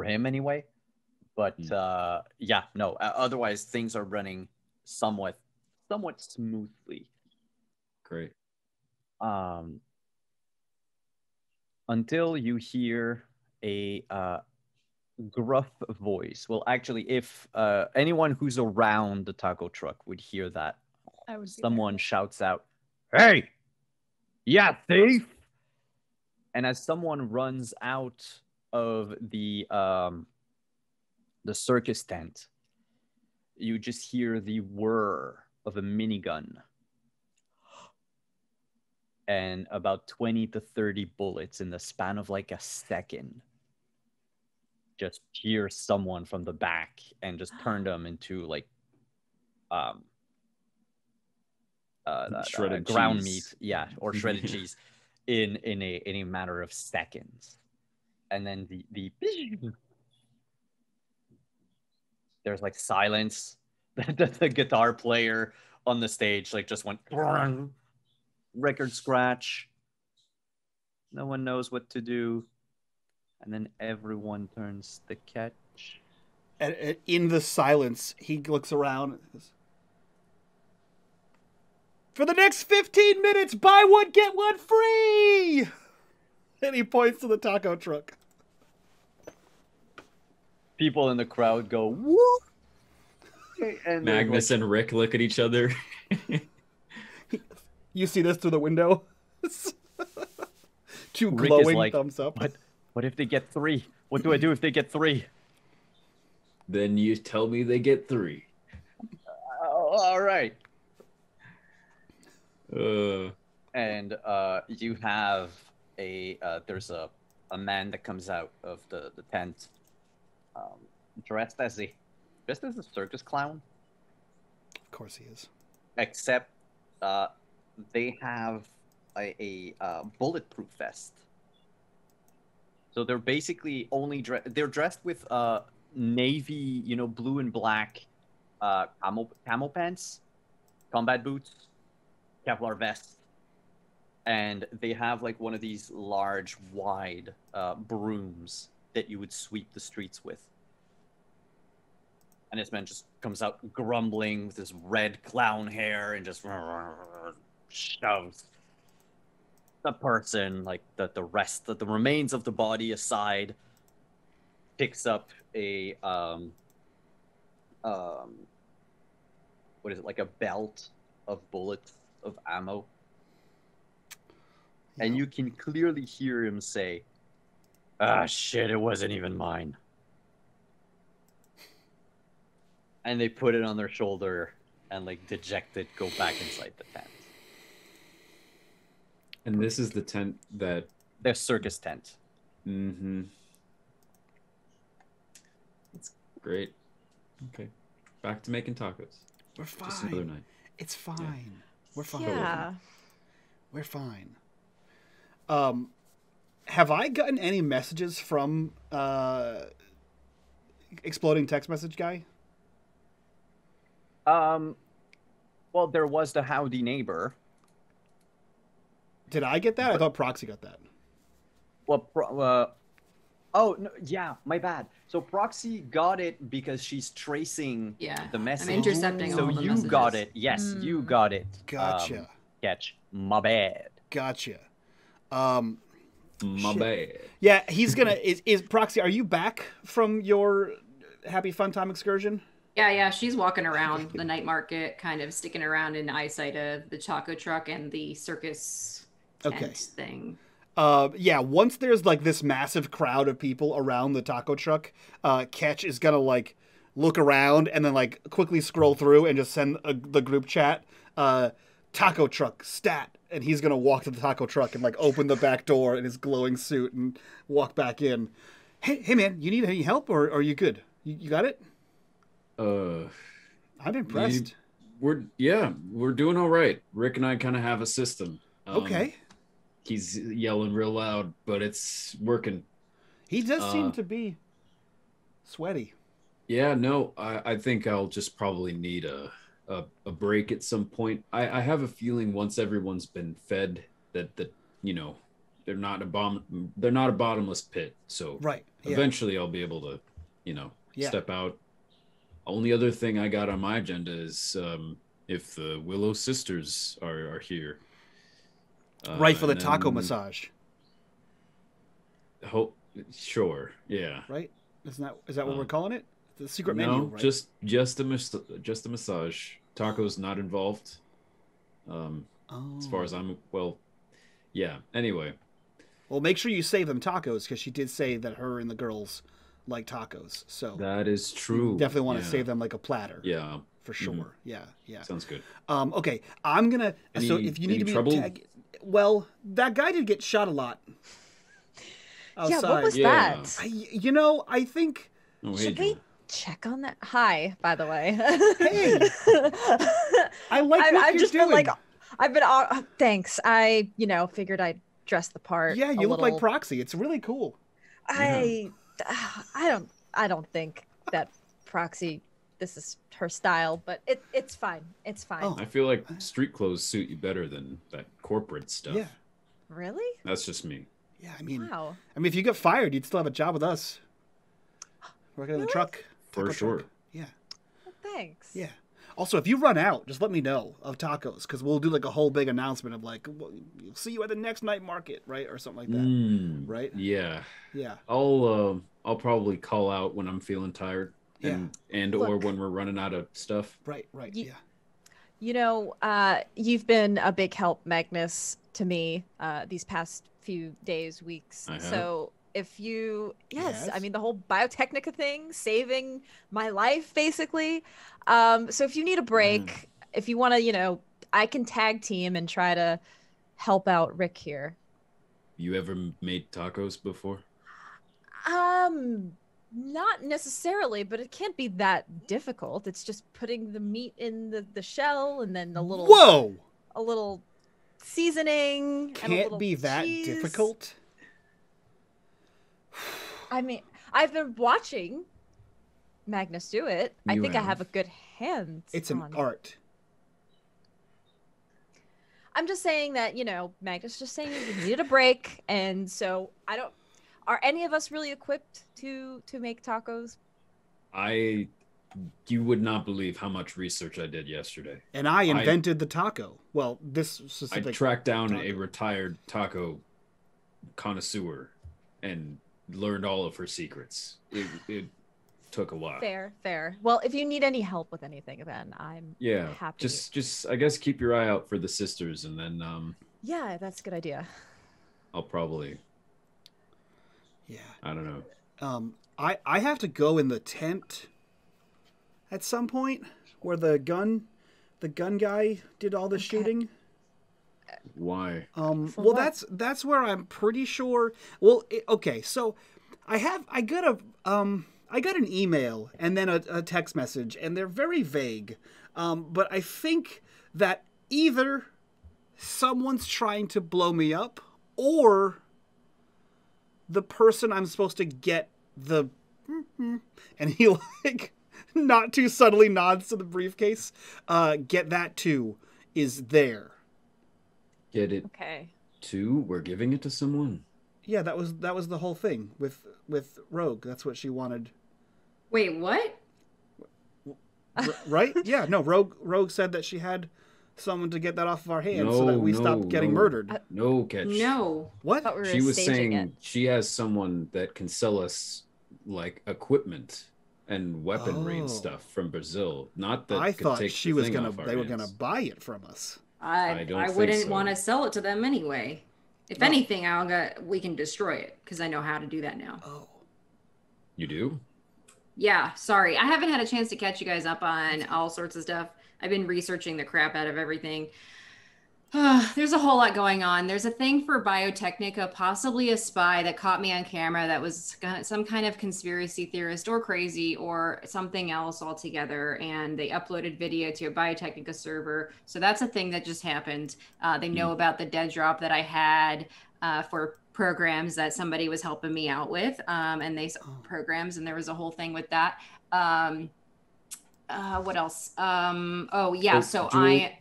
him anyway. But yeah, no. Otherwise, things are running somewhat smoothly. Great. Until you hear a gruff voice. Well, actually, if anyone who's around the taco truck would hear that, I would be someone shouts out, "Hey, yeah, thief!" And as someone runs out of the circus tent, you just hear the whir of a minigun and about 20 to 30 bullets in the span of like a second just pierce someone from the back and just turn them into like Shredded ground cheese. meat, yeah, or shredded cheese in a matter of seconds. And then the there's like silence. The guitar player on the stage like just went record scratch. No one knows what to do. And then everyone turns the catch. And in the silence, he looks around and says, "For the next 15 minutes, buy one, get one free!" And he points to the taco truck. People in the crowd go, "Woo!" And Magnus and Rick look at each other. You see this through the window? Two Rick glowing is like, thumbs up. What if they get 3? What do I do if they get 3? Then you tell me they get 3. All right. Uh, And you have there's a man that comes out of the tent, dressed as a circus clown, Of course he is. except they have a bulletproof vest. So they're basically only they're dressed with navy, blue and black camo pants, combat boots, Kevlar vests, and they have like one of these large, wide brooms that you would sweep the streets with. And this man just comes out grumbling with his red clown hair and just shoves the person, like the remains of the body aside, picks up a what is it, like a belt of bullets of ammo. And you can clearly hear him say, "Ah, shit, it wasn't even mine." And they put it on their shoulder and, like, dejected, go back inside the tent. and this is the tent that... Their circus tent. Mm-hmm. That's great. Okay. Back to making tacos. We're fine. Just another night. It's fine. Yeah. We're fine. Yeah. We're fine. Have I gotten any messages from exploding text message guy? Well, there was the howdy neighbor. Did I get that? I thought Proxy got that. Well, oh, no, yeah, my bad. So Proxy got it because she's tracing the message. I'm intercepting so all the you messages. got it. Yes, you got it. Gotcha. Catch. My bad. Gotcha. My Shit. bad. Yeah, he's gonna. Is Proxy? Are you back from your happy fun time excursion? Yeah, she's walking around the night market, kind of sticking around in eyesight of the taco truck and the circus tent thing. Yeah, once there's like this massive crowd of people around the taco truck, Ketch is gonna like look around and then like quickly scroll through and just send the group chat, taco truck stat, and he's gonna walk to the taco truck and like open the back door in his glowing suit and walk back in. Hey man, you need any help or are you good? You got it? I'm impressed. We're doing all right. Rick and I kind of have a system. Okay. He's yelling real loud, but it's working. He does seem to be sweaty. Yeah, no, I think I'll just probably need a break at some point. I have a feeling once everyone's been fed that you know, they're not a bottomless pit. So right. Yeah. Eventually I'll be able to, you know, step out. Only other thing I got on my agenda is if the Willow sisters are here. Right, for the taco massage. Sure, yeah. Right? Is that what we're calling it? The secret menu, right? just a massage. Taco's not involved. As far as yeah. Anyway. Well, make sure you save them tacos because she did say that her and the girls like tacos. So that is true. You definitely want to save them like a platter. Yeah. For sure. Mm-hmm. Yeah. Sounds good. Okay, I'm gonna. So if you need to be trouble? Well, that guy did get shot a lot. Outside. Yeah, what was that? I think. Should we check on that? Hi, by the way. Hey. I like what you're doing. Thanks. I, figured I'd dress the part. Yeah, you look like Proxy. It's really cool. I don't think that Proxy, this is her style, but it's fine. It's fine. I feel like street clothes suit you better than that corporate stuff. Yeah. Really? That's just me. Yeah, I mean, wow. if you get fired, you'd still have a job with us. Working in the truck. For sure. Truck. Yeah. Well, thanks. Yeah. Also, if you run out, just let me know of tacos because we'll do like a whole big announcement of like, we'll see you at the next night market, right, or something like that, right? Yeah. Yeah. I'll probably call out when I'm feeling tired, and or when we're running out of stuff. Right. Yeah. You've been a big help, Magnus, to me these past few days, weeks. So if you, I mean, the whole Biotechnica thing, saving my life, basically. So if you need a break, if you want to, I can tag team and try to help out Rick here. You ever made tacos before? Not necessarily, but it can't be that difficult. It's just putting the meat in the shell and then a little seasoning. Can't and a little be that cheese. Difficult. I mean, I've been watching Magnus do it. I think I have a good hand. It's an art. I'm just saying that, Magnus just saying we needed a break. And so are any of us really equipped to make tacos? You would not believe how much research I did yesterday. And I invented the taco. Well, this specific I tracked down a retired taco connoisseur and learned all of her secrets. It took a while. Fair. Well, if you need any help with anything, then I'm happy. Just I guess keep your eye out for the sisters, and then yeah, that's a good idea. I'll probably I don't know. I have to go in the tent at some point where the gun guy did all the shooting. Why? Well, that's where I'm pretty sure. Well, okay, so I got an email and then a text message, and they're very vague. But I think that either someone's trying to blow me up, or the person I'm supposed to get and he like not too subtly nods to the briefcase. Get that too is there. Get it? Okay. Too? We're giving it to someone. Yeah, that was the whole thing with Rogue. That's what she wanted. Wait, what? Right? Yeah, no. Rogue said that she had someone to get that off of our hands so that we stopped getting murdered. No, Catch. No. What? She was saying she has someone that can sell us like equipment and weaponry and stuff from Brazil. Not that I thought take she the was thing gonna. off our They were hands. gonna buy it from us. I don't wouldn't think so. want to sell it to them anyway. If anything, we can destroy it because I know how to do that now. Oh. You do? Yeah, sorry. I haven't had a chance to catch you guys up on all sorts of stuff. I've been researching the crap out of everything. There's a whole lot going on. There's a thing for Biotechnica, possibly a spy that caught me on camera that was some kind of conspiracy theorist or crazy or something else altogether. And they uploaded video to a Biotechnica server. So that's a thing that just happened. They know about the dead drop that I had for programs that somebody was helping me out with. And they programs, and there was a whole thing with that. What else? Oh yeah. So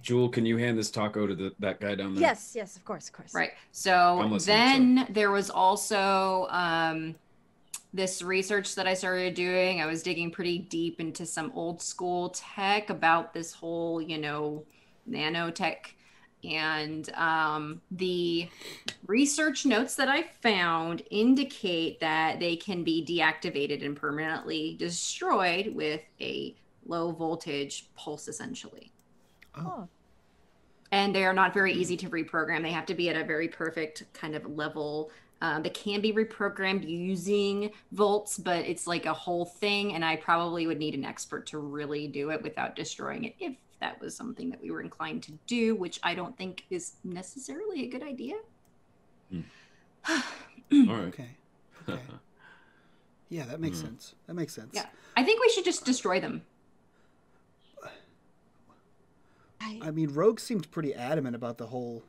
Jewel, can you hand this taco to that guy down there? Yes, of course. Right. So then there was also this research that I started doing. I was digging pretty deep into some old school tech about this whole, nanotech. And the research notes that I found indicate that they can be deactivated and permanently destroyed with a low voltage pulse, essentially. Oh. And they are not very easy to reprogram. They have to be at a very perfect kind of level. They can be reprogrammed using volts, but it's like a whole thing. And I probably would need an expert to really do it without destroying it, if that was something that we were inclined to do, which I don't think is necessarily a good idea. All right. Okay. Yeah, that makes sense. Yeah. I think we should just destroy them. I mean, Rogue seemed pretty adamant about the whole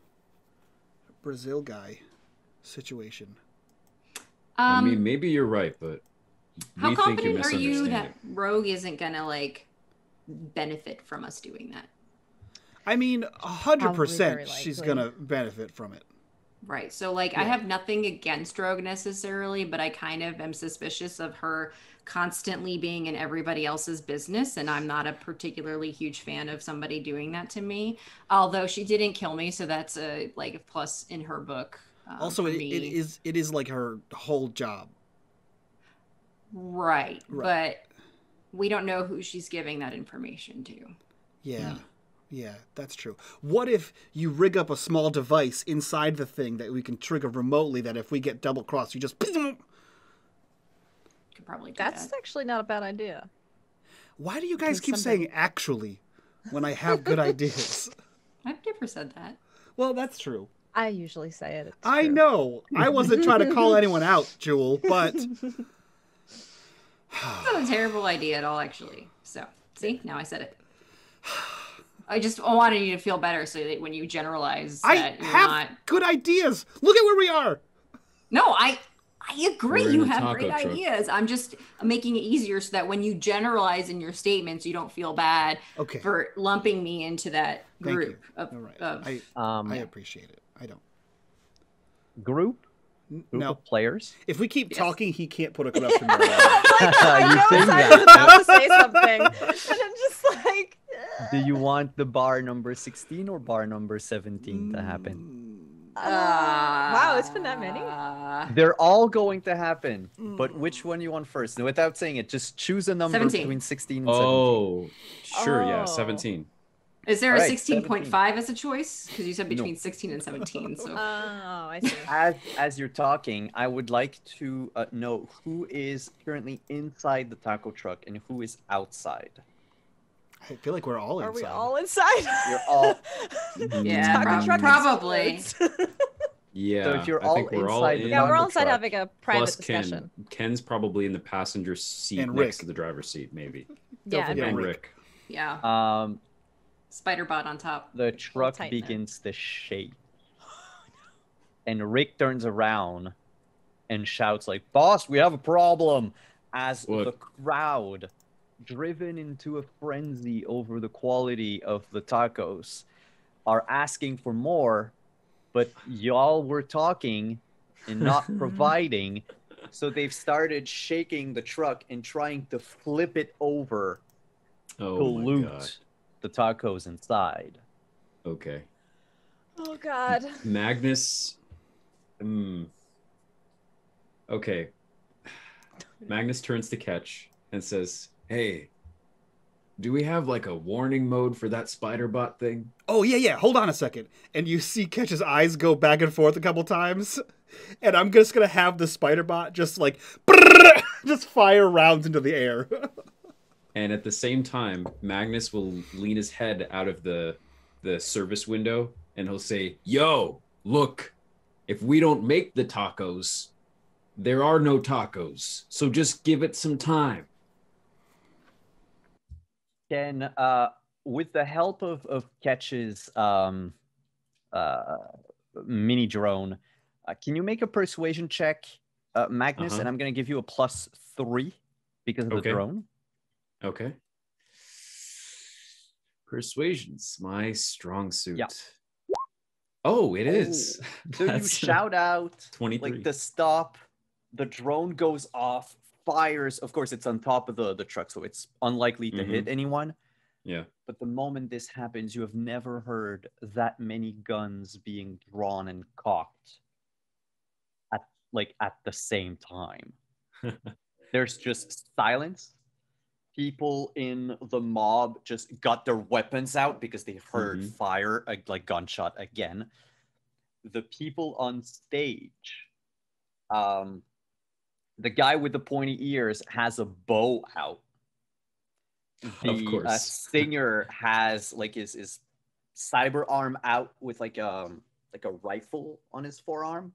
Brazil guy situation. I mean, maybe you're right, but how we think you're confident are you that misunderstanding. Rogue isn't gonna benefit from us doing that? I mean, 100% very she's likely. gonna benefit from it. Right. So I have nothing against Rogue necessarily, but I kind of am suspicious of her constantly being in everybody else's business. And I'm not a particularly huge fan of somebody doing that to me, although she didn't kill me. So that's a plus in her book. Also, it is like her whole job. Right. But we don't know who she's giving that information to. Yeah. Yeah, that's true. What if you rig up a small device inside the thing that we can trigger remotely that if we get double crossed, you just... Could probably do That's that. actually not a bad idea. Why do you guys keep saying actually when I have good ideas? I've never said that. Well, that's true. I usually say it. It's I true. know. I wasn't trying to call anyone out, Jewel, but... It's not a terrible idea at all, actually. So, see? Now I said it. I just wanted you to feel better so that when you generalize that you're not... good ideas. Look at where we are. No, I agree. We're in You a have taco great truck. ideas. I'm just making it easier so that when you generalize in your statements, you don't feel bad for lumping me into that Thank group you. of... All right. of I appreciate it. I don't. Group No. of players. If we keep talking, he can't put a corruption bar on. I You know think I that? was about to say something, and I'm just like... Do you want the bar number 16 or bar number 17 to happen? wow, it's been that many? They're all going to happen, but which one you want first? Without saying it, just choose a number 17. between 16 and 17. Oh, sure. Yeah, Oh. 17. Is there All a right, 16.5 as a choice? Because you said between 16 and 17. So Oh, I see. As you're talking, I would like to know who is currently inside the taco truck and who is outside. I feel like we're all Are inside. we all inside? You're all. yeah, Taco truck probably. explodes. Yeah. So if you're I think all we're all inside the in. Yeah, we're all taco inside truck, having a private Plus discussion. Ken's probably in the passenger seat And next Rick. to the driver's seat, maybe. Yeah, Yeah, And Rick. Rick. Yeah. Um, Spider bot on top. the truck tighten it. begins to shake, and Rick turns around and shouts like, "Boss, we have a problem!" As What? the crowd, driven into a frenzy over the quality of the tacos, are asking for more, but y'all were talking and not providing, so they've started shaking the truck and trying to flip it over to Oh my loot god. the tacos inside. Okay. Oh God. Magnus. Okay. Magnus turns to Ketch and says, "Hey, do we have like a warning mode for that spider bot thing? Oh yeah. Hold on a second. And you see Ketch's eyes go back and forth a couple times, and I'm just gonna have the spider bot just like just fire rounds into the air. And at the same time, Magnus will lean his head out of the service window and he'll say, "Yo, look, if we don't make the tacos, there are no tacos. So just give it some time." Can with the help of Ketch's mini drone, can you make a persuasion check, Magnus? And I'm going to give you a +3 because of the drone. Okay. Persuasion's my strong suit. Yeah. Oh, it is. So you shout out 23. like the stop, the drone goes off, fires. Of course, it's on top of the truck, so it's unlikely to hit anyone. Yeah. But the moment this happens, you have never heard that many guns being drawn and cocked at the same time. There's just silence. People in the mob just got their weapons out because they heard fire, like gunshot again. The people on stage, the guy with the pointy ears has a bow out. Of course. Singer has like his cyber arm out with like a rifle on his forearm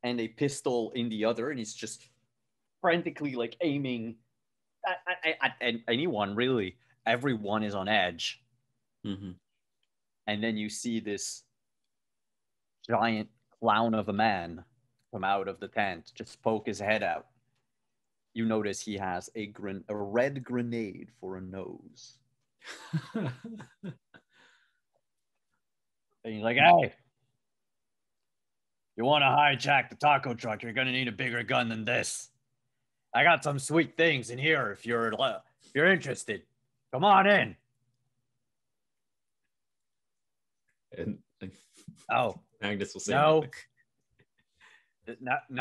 and a pistol in the other, and he's just frantically like aiming at anyone, really. Everyone is on edge. And then you see this giant clown of a man come out of the tent, just poke his head out. You notice he has a red grenade for a nose. And he's like, "Hey, you want to hijack the taco truck, you're going to need a bigger gun than this. I got some sweet things in here if you're interested. Come on in." And Oh, Magnus will say no. nothing.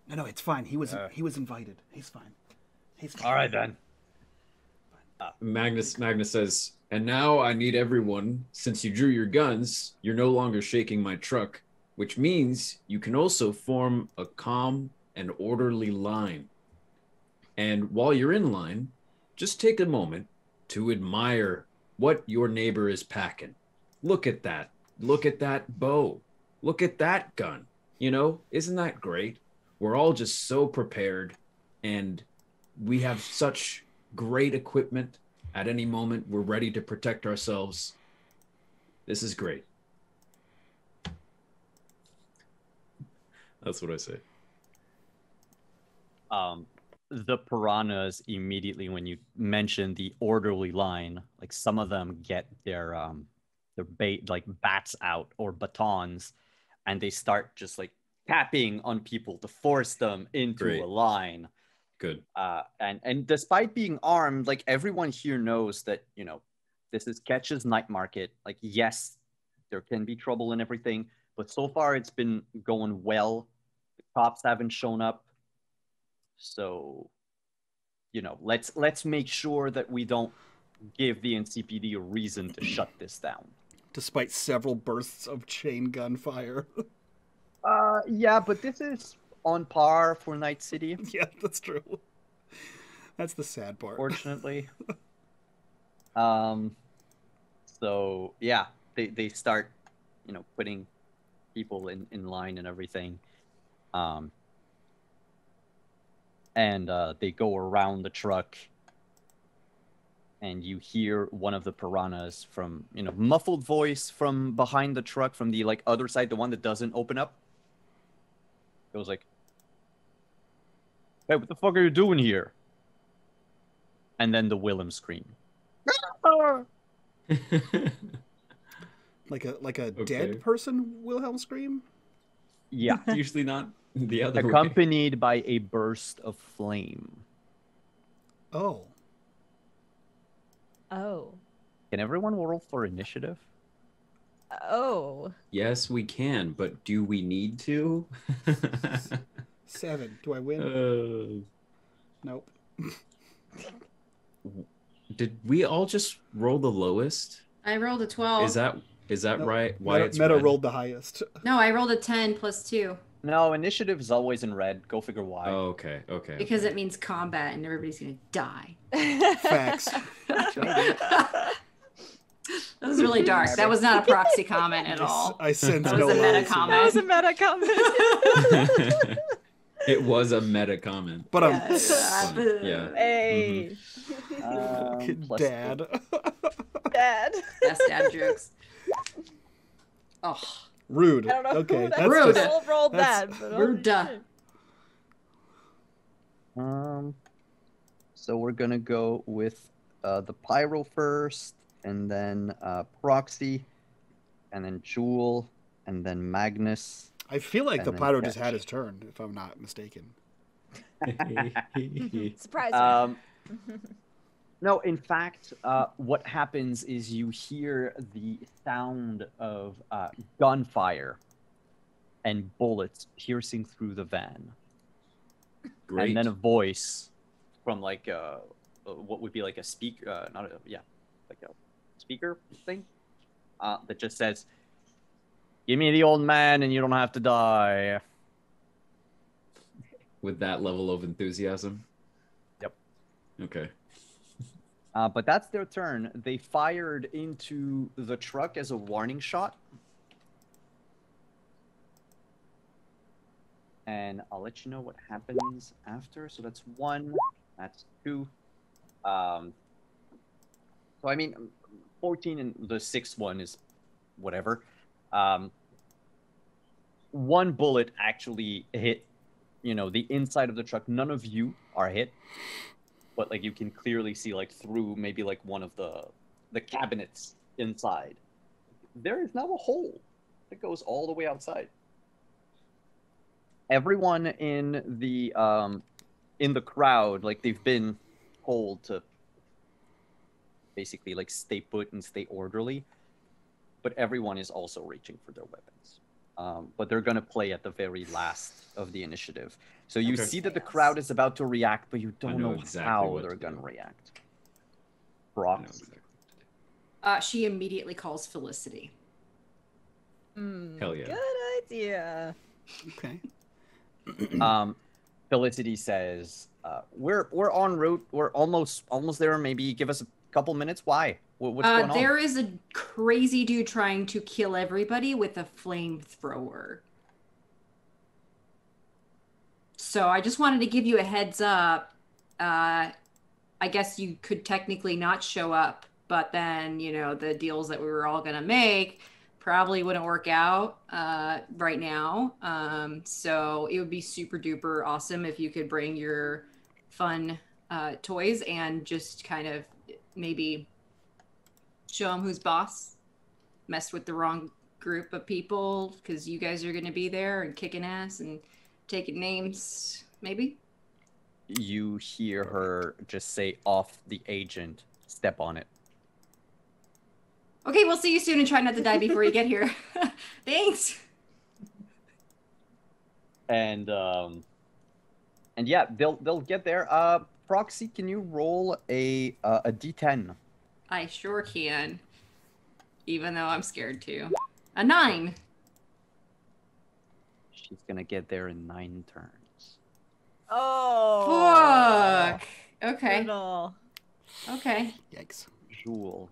No, it's fine. He was invited. He's fine. All right then. Magnus says, "And now I need everyone. Since you drew your guns, you're no longer shaking my truck, which means you can also form a calm and orderly line. And while you're in line, just take a moment to admire what your neighbor is packing. Look at that. Look at that bow. Look at that gun. You know, isn't that great? We're all just so prepared, and we have such great equipment. At any moment, we're ready to protect ourselves. This is great." That's what I say. The piranhas immediately, when you mention the orderly line, like some of them get their bait, like bats out or batons, and they start just like tapping on people to force them into a line. Good. And despite being armed, like everyone here knows that, you know, this is Ketch's night market. Like, yes, there can be trouble and everything, but so far it's been going well. The cops haven't shown up. So, you know, let's make sure that we don't give the NCPD a reason to shut this down. Despite several bursts of chain gun fire. Yeah, but this is on par for Night City. Yeah, that's true. That's the sad part. Fortunately. So yeah, they start, you know, putting people in line and everything. And they go around the truck, and you hear one of the piranhas from, you know, muffled voice from behind the truck, from the like other side, the one that doesn't open up. It was like, "Hey, what the fuck are you doing here?" And then the Willem scream. like a dead person Wilhelm scream? Yeah. It's usually not the other way. Accompanied by a burst of flame. Oh. Can everyone roll for initiative? Oh. Yes, we can, but do we need to? 7. Do I win? Nope. Did we all just roll the lowest? I rolled a 12. Is that No, right? Why it's Meta red? rolled the highest. No, I rolled a 10 plus 2 No, initiative is always in red. Go figure why. Oh, okay. because it means combat and everybody's gonna die. Facts. That was really dark. That was not a proxy comment at all. I sense That no was a meta loyalty. comment. That was a meta comment. It was a meta comment. But Funny. Yeah. Hey, Plus Dad. Dad. Best dad jokes. Oh, Rude. I don't know Okay. who That's that Rude. just- soul rolled that's- that. But rude. So we're gonna go with the Pyro first, and then Proxy, and then Jewel, and then Magnus. I feel like the And then Pyro just catch. had his turn, if I'm not mistaken. surprise. No, in fact, what happens is you hear the sound of gunfire and bullets piercing through the van. Great. And then a voice from like what would be like a speaker, like a speaker thing, that just says, "Give me the old man, and you don't have to die." With that level of enthusiasm. Yep. Okay. But that's their turn. They fired into the truck as a warning shot. And I'll let you know what happens after. So that's 1, that's 2. So I mean, 14 and the 6th one is whatever. 1 bullet actually hit, the inside of the truck. None of you are hit. But like you can clearly see like through maybe like one of the cabinets inside. There is now a hole that goes all the way outside. Everyone in the crowd, like they've been told to basically like stay put and stay orderly, but everyone is also reaching for their weapons. But they're gonna play at the very last of the initiative. So you Okay. see that the crowd is about to react, but you don't know know exactly how what they're to gonna do. react. I Brock. know exactly. She immediately calls Felicity. Hell yeah. Good idea. Okay. Felicity says, "We're en route. We're almost there. Maybe give us a couple minutes. Why? What's going on?" There is a crazy dude trying to kill everybody with a flamethrower. So I just wanted to give you a heads up. I guess you could technically not show up, but then, the deals that we were all going to make probably wouldn't work out right now. So it would be super duper awesome if you could bring your fun toys and just kind of maybe show them who's boss. Mess with the wrong group of people because you guys are going to be there and kicking ass and taking names, maybe. You hear her just say, "Off the agent. Step on it." Okay, we'll see you soon and try not to die before you get here. Thanks. And yeah, they'll get there. Proxy, can you roll a D10? I sure can. Even though I'm scared to. A 9. She's gonna get there in 9 turns. Oh. Fuck. Okay. Brutal. Okay. Yikes. Jewel.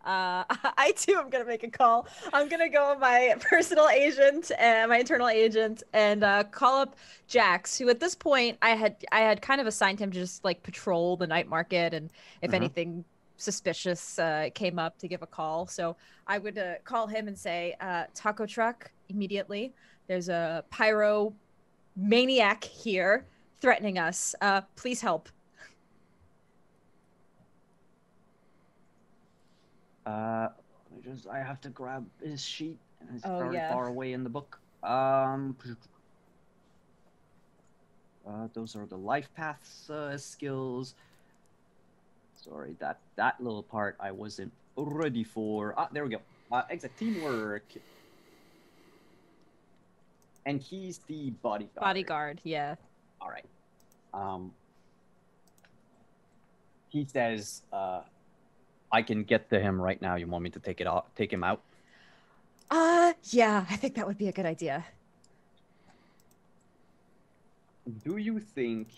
I too am gonna make a call. I'm gonna go with my personal agent and my internal agent and call up Jax, who at this point I had kind of assigned him to just like patrol the night market, and if anything suspicious came up, to give a call. So I would call him and say, "Taco truck, immediately. There's a pyro maniac here threatening us. Please help." I have to grab his sheet, and it's Oh, very yeah. far away in the book. Those are the life paths skills. Sorry, that little part I wasn't ready for. There we go. Exact teamwork. And he's the bodyguard. Bodyguard, yeah. All right. he says, "I can get to him right now. You want me to take him out?" Yeah, I think that would be a good idea. Do you think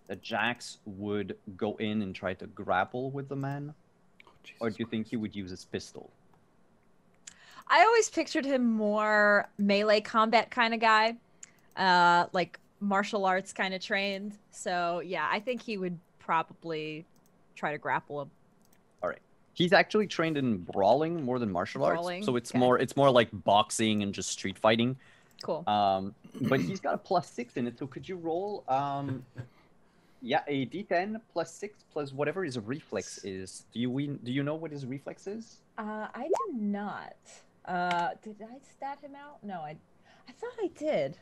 that Jax would go in and try to grapple with the man, or do you think he would use his pistol? I always pictured him more melee combat kind of guy, like martial arts kind of trained. So yeah, I think he would probably try to grapple him. All right. He's actually trained in brawling more than martial Brawling, arts, so it's okay. more like boxing and just street fighting. Cool. But he's got a +6 in it, so could you roll yeah, a d10 +6 plus whatever his reflex is. Do you know what his reflex is? I do not. Did I stat him out? No, I thought I did.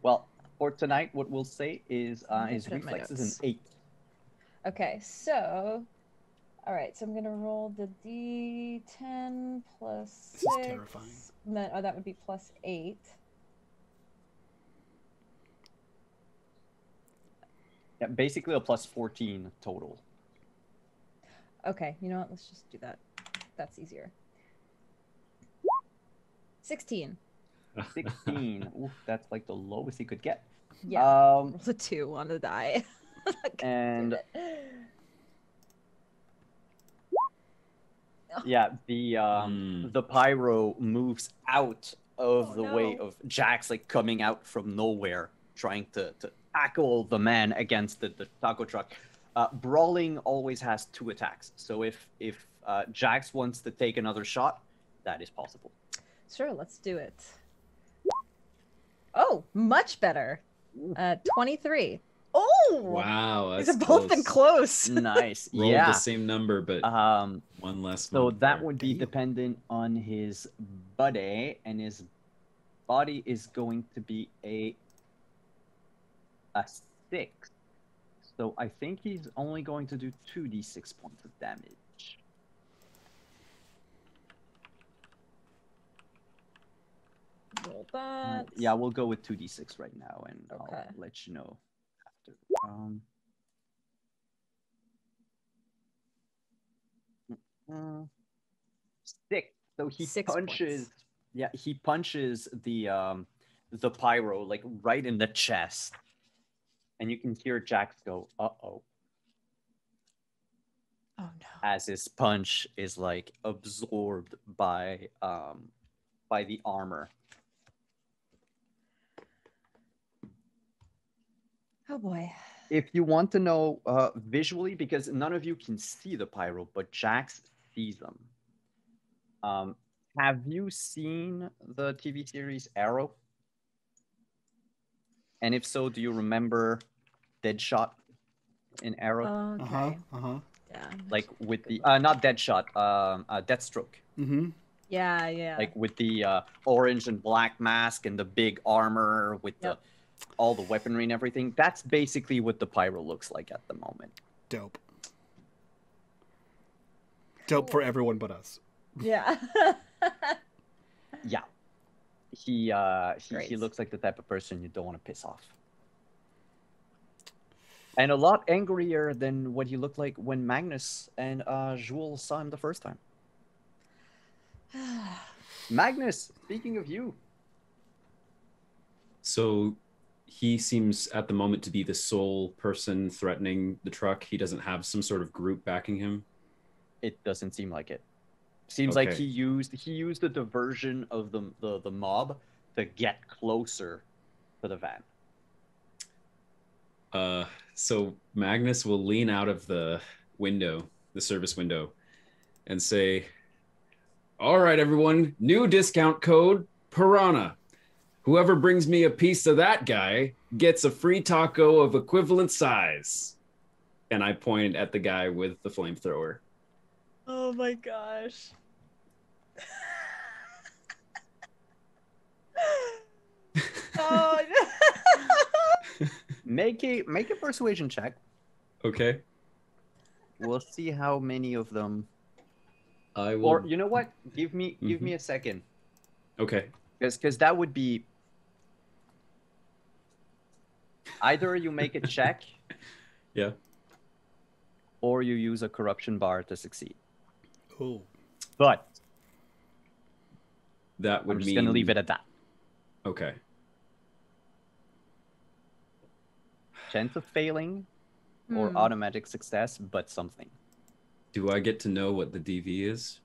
Well, for tonight, what we'll say is me his put it in my reflex is an notes. 8. Okay, so all right, so I'm gonna roll the d10 plus 6. This is terrifying. Then, that would be +8. Yeah, basically a +14 total. Okay, you know what? Let's just do that. That's easier. 16. 16. Oof, that's like the lowest he could get. Yeah. Rolled a 2 on the die. And yeah, the pyro moves out of the way of Jax, like coming out from nowhere, trying to tackle the man against the taco truck. Brawling always has 2 attacks, so if Jax wants to take another shot, that is possible. Sure, let's do it. Oh, much better. 23. Oh! Wow, These that's have both been close. Nice. Rolled Yeah. the same number, but one less. So that modifier. would be Damn. dependent on his body, and his body is going to be a 6. So I think he's only going to do 2d6 points of damage. Roll that. Yeah, we'll go with 2d6 right now, and Okay. I'll let you know after. 6. So he 6 punches. points. Yeah, he punches the pyro like right in the chest, and you can hear Jax go, "Uh-oh," Oh no. as his punch is like absorbed by the armor. Oh boy. If you want to know visually, because none of you can see the pyro, but Jax sees them. Have you seen the TV series Arrow? And if so, do you remember Deadshot in Arrow? Okay. Yeah. Like with the not Deadshot, Deathstroke. Mm-hmm. Yeah. Like with the orange and black mask and the big armor with Yep. all the weaponry and everything. That's basically what the pyro looks like at the moment. Dope. Dope for everyone but us. Yeah. Yeah. He Great. looks like the type of person you don't want to piss off. And a lot angrier than what he looked like when Magnus and Jules saw him the first time. Magnus, speaking of you. So he seems at the moment to be the sole person threatening the truck. He doesn't have some sort of group backing him. It doesn't seem like it. Seems like Okay. he used the diversion of the mob to get closer to the van. So Magnus will lean out of the window, the service window, and say, "All right, everyone, new discount code, Piranha. Whoever brings me a piece of that guy gets a free taco of equivalent size." And I point at the guy with the flamethrower. Oh my gosh. Oh no. Make a persuasion check. Okay. We'll see how many of them. I will. Or you know what? Give me a second, Okay. because that would be either you make a check, Yeah. or you use a corruption bar to succeed. Oh. But That would I'm just mean going to leave it at that. Okay. Chance of failing or automatic success, but something. Do I get to know what the DV is?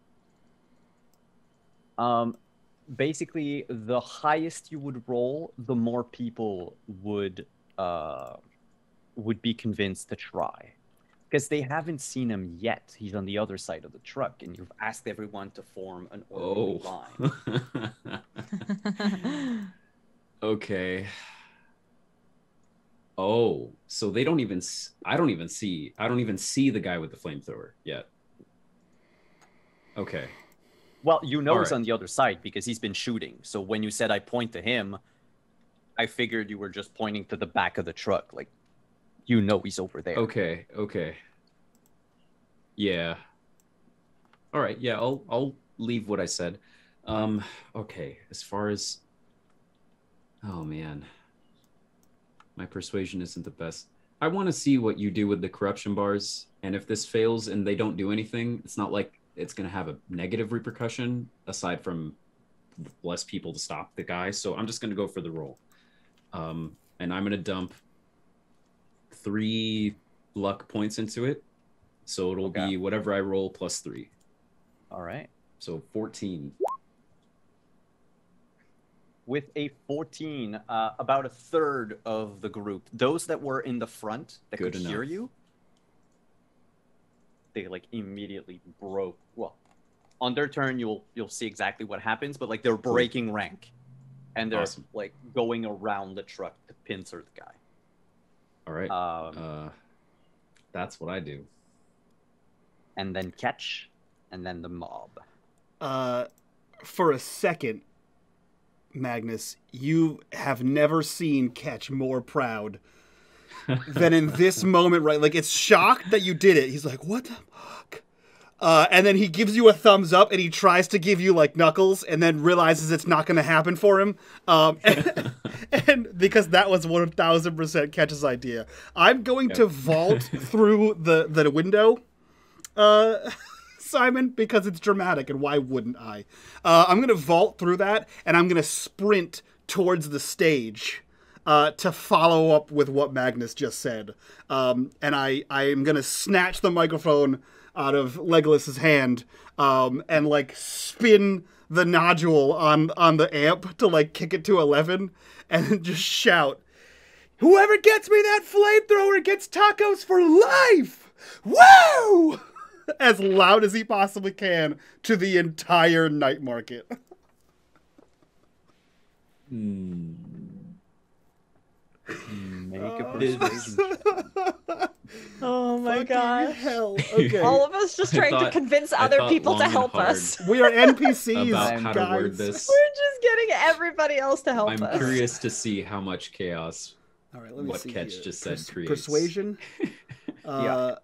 Basically, the highest you would roll, the more people would be convinced to try. Because they haven't seen him yet. He's on the other side of the truck, and you've asked everyone to form an orderly line. Okay. Oh, so they don't even. I don't even see the guy with the flamethrower yet. Okay. Well, you know All he's right. on the other side because he's been shooting. So when you said I point to him, I figured you were just pointing to the back of the truck. Like, you know he's over there. Okay. Yeah. All right. Yeah, I'll leave what I said. Okay. As far as, oh man, my persuasion isn't the best. I want to see what you do with the corruption bars, and if this fails and they don't do anything, it's not like it's going to have a negative repercussion aside from less people to stop the guy. So I'm just going to go for the roll. And I'm going to dump 3 luck points into it. So it'll be whatever I roll plus 3. All right. So 14. With a 14, about a third of the group, those that were in the front that could hear you, they like immediately broke. Well, on their turn, you'll see exactly what happens, but like they're breaking rank, and they're like going around the truck to pincer the guy. All right. That's what I do. And then catch, and then the mob. For a second, Magnus, you have never seen Ketch more proud than in this moment, right? Like, it's shocked that you did it. He's like, what the fuck? And then he gives you a thumbs up, and he tries to give you, like, knuckles, and then realizes it's not going to happen for him. And because that was 1000% Ketch's idea. I'm going to vault through the window, Simon, because it's dramatic, and why wouldn't I? I'm going to vault through that, and I'm going to sprint towards the stage to follow up with what Magnus just said. And I am going to snatch the microphone out of Legolas's hand and, like, spin the nodule on the amp to, like, kick it to 11 and then just shout, "Whoever gets me that flamethrower gets tacos for life! Woo!" As loud as he possibly can to the entire night market. Make a persuasion check. Oh my god. Hell. Okay. All of us just trying to convince other people to help us. We are NPCs, about how guys. to word this. We're just getting everybody else to help us. I'm curious to see how much chaos All right, let me what see Ketch here. just said creates. Persuasion. Yeah.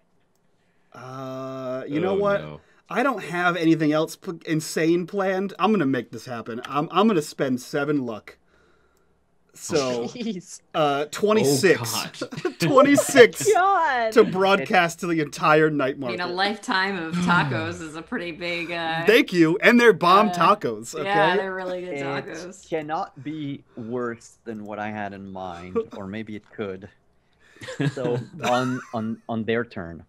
You know what? No. I don't have anything else insane planned. I'm gonna make this happen. I'm gonna spend 7 luck. So, Jeez. 26. Oh, God. 26 God. to broadcast to the entire night I market. mean, a lifetime of tacos is a pretty big. Thank you, and they're bomb tacos. Okay. Yeah, they're really good It tacos. cannot be worse than what I had in mind, or maybe it could. So on their turn,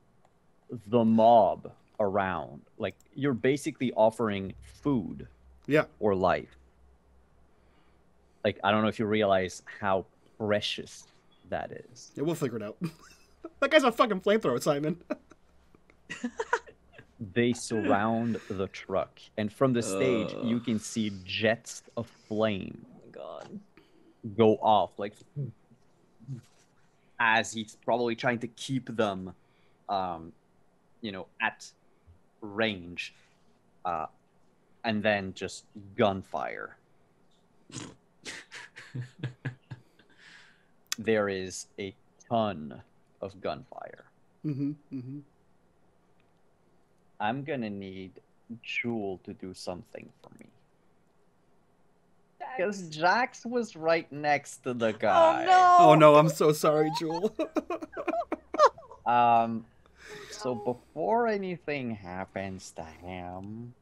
the mob around, like, you're basically offering food Yeah. or life. Like, I don't know if you realize how precious that is. Yeah, we'll figure it out. That guy's a fucking flamethrower, Simon. They surround the truck, and from the stage, you can see jets of flame God. go off, like, as he's probably trying to keep them, at range, and then just gunfire. There is a ton of gunfire. Mm-hmm. Mm-hmm. I'm gonna need Jewel to do something for me. Because Jax was right next to the guy. Oh no. Oh no, I'm so sorry, Jewel. So before anything happens to him,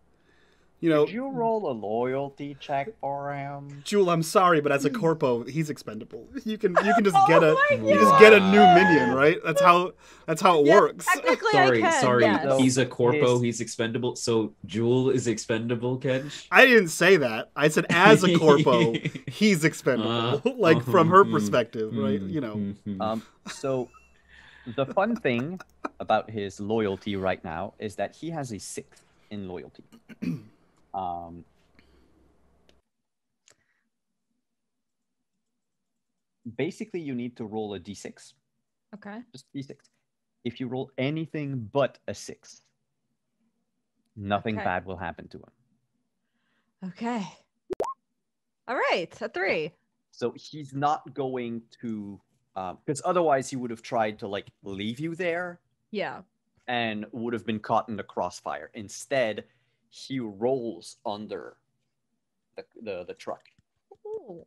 You know, could you roll a loyalty check for him? Jewel, I'm sorry, but as a corpo, he's expendable. You can just Oh get a my you just get a new minion, right? That's how it Yeah, works. technically I can. Sorry. Yes. He's a corpo. His- He's expendable. So Jewel is expendable, Kedge? I didn't say that. I said as a corpo, he's expendable. Like from her perspective, right? You know. So the fun thing about his loyalty right now is that he has a 6 in loyalty. Basically, you need to roll a d6. Okay. Just d6. If you roll anything but a 6, nothing Okay. bad will happen to him. Okay. All right, a 3. So he's not going to, because otherwise he would have tried to like leave you there Yeah. and would have been caught in the crossfire. Instead, he rolls under the truck Ooh.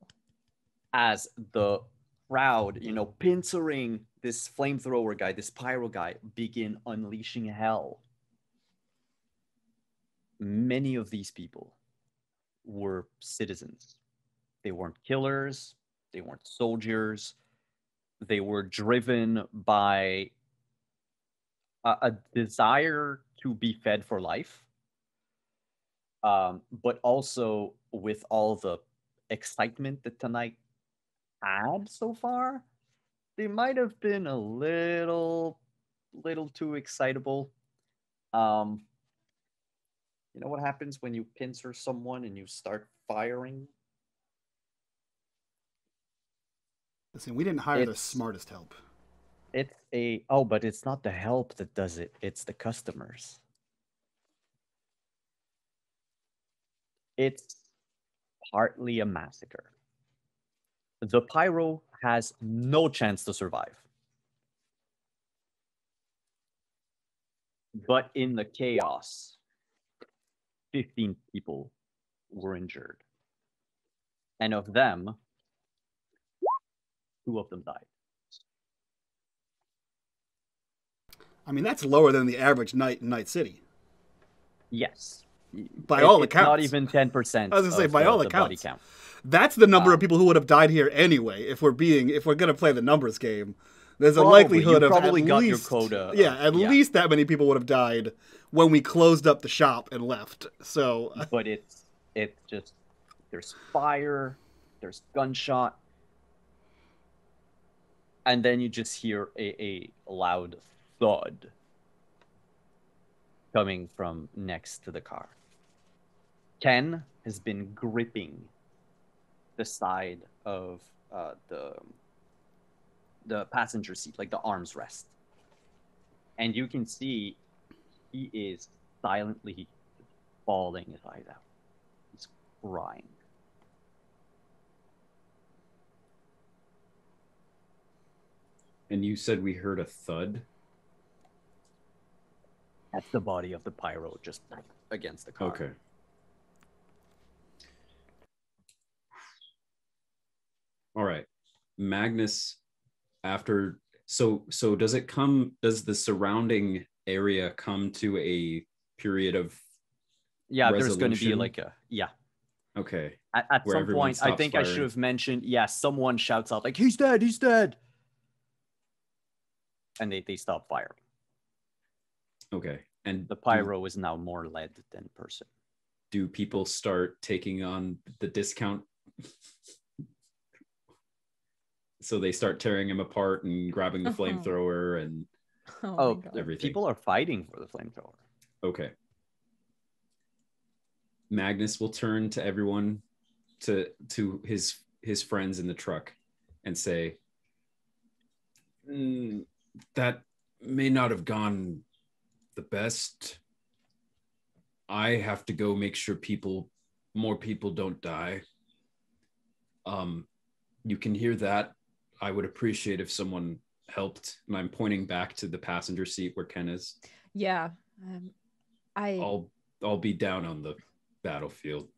as the crowd, pincering this flamethrower guy, this pyro guy, begin unleashing hell. Many of these people were citizens. They weren't killers. They weren't soldiers. They were driven by a desire to be fed for life, but also with all the excitement that tonight had so far, they might have been a little too excitable. You know what happens when you pincer someone and you start firing? Listen, we didn't hire the smartest help. But it's not the help that does it. It's the customers. It's partly a massacre. The pyro has no chance to survive. But in the chaos, 15 people were injured. And of them, 2 of them died. I mean, that's lower than the average night in Night City. Yes. By all it's accounts. not even 10%. I was gonna say, by all the body accounts. count. That's the number of people who would have died here anyway. If we're gonna play the numbers game, there's a likelihood of probably at got least your quota. at least that many people would have died when we closed up the shop and left. So, but it's just there's fire, there's gunshot, and then you just hear a loud thud coming from next to the car. Ken has been gripping the side of the passenger seat, like the arms rest. And you can see he is silently bawling his eyes out. He's crying. And you said we heard a thud? That's the body of the pyro just against the car. Okay. All right. Magnus, after so does the surrounding area come to a period of there's going to be resolution? like a Okay. At Where some everyone point, I stops think I firing. should have mentioned, someone shouts out like, he's dead. And they stop firing. Okay. And The pyro is now more lead than person. do people start taking on the discount? So they start tearing him apart and grabbing the flamethrower and Oh, my God. everything. People are fighting for the flamethrower. Okay. Magnus will turn to everyone, to his friends in the truck, and say, that may not have gone the best. I have to go make sure more people don't die. You can hear that. I would appreciate if someone helped. And I'm pointing back to the passenger seat where Ken is. Yeah. I'll be down on the battlefield.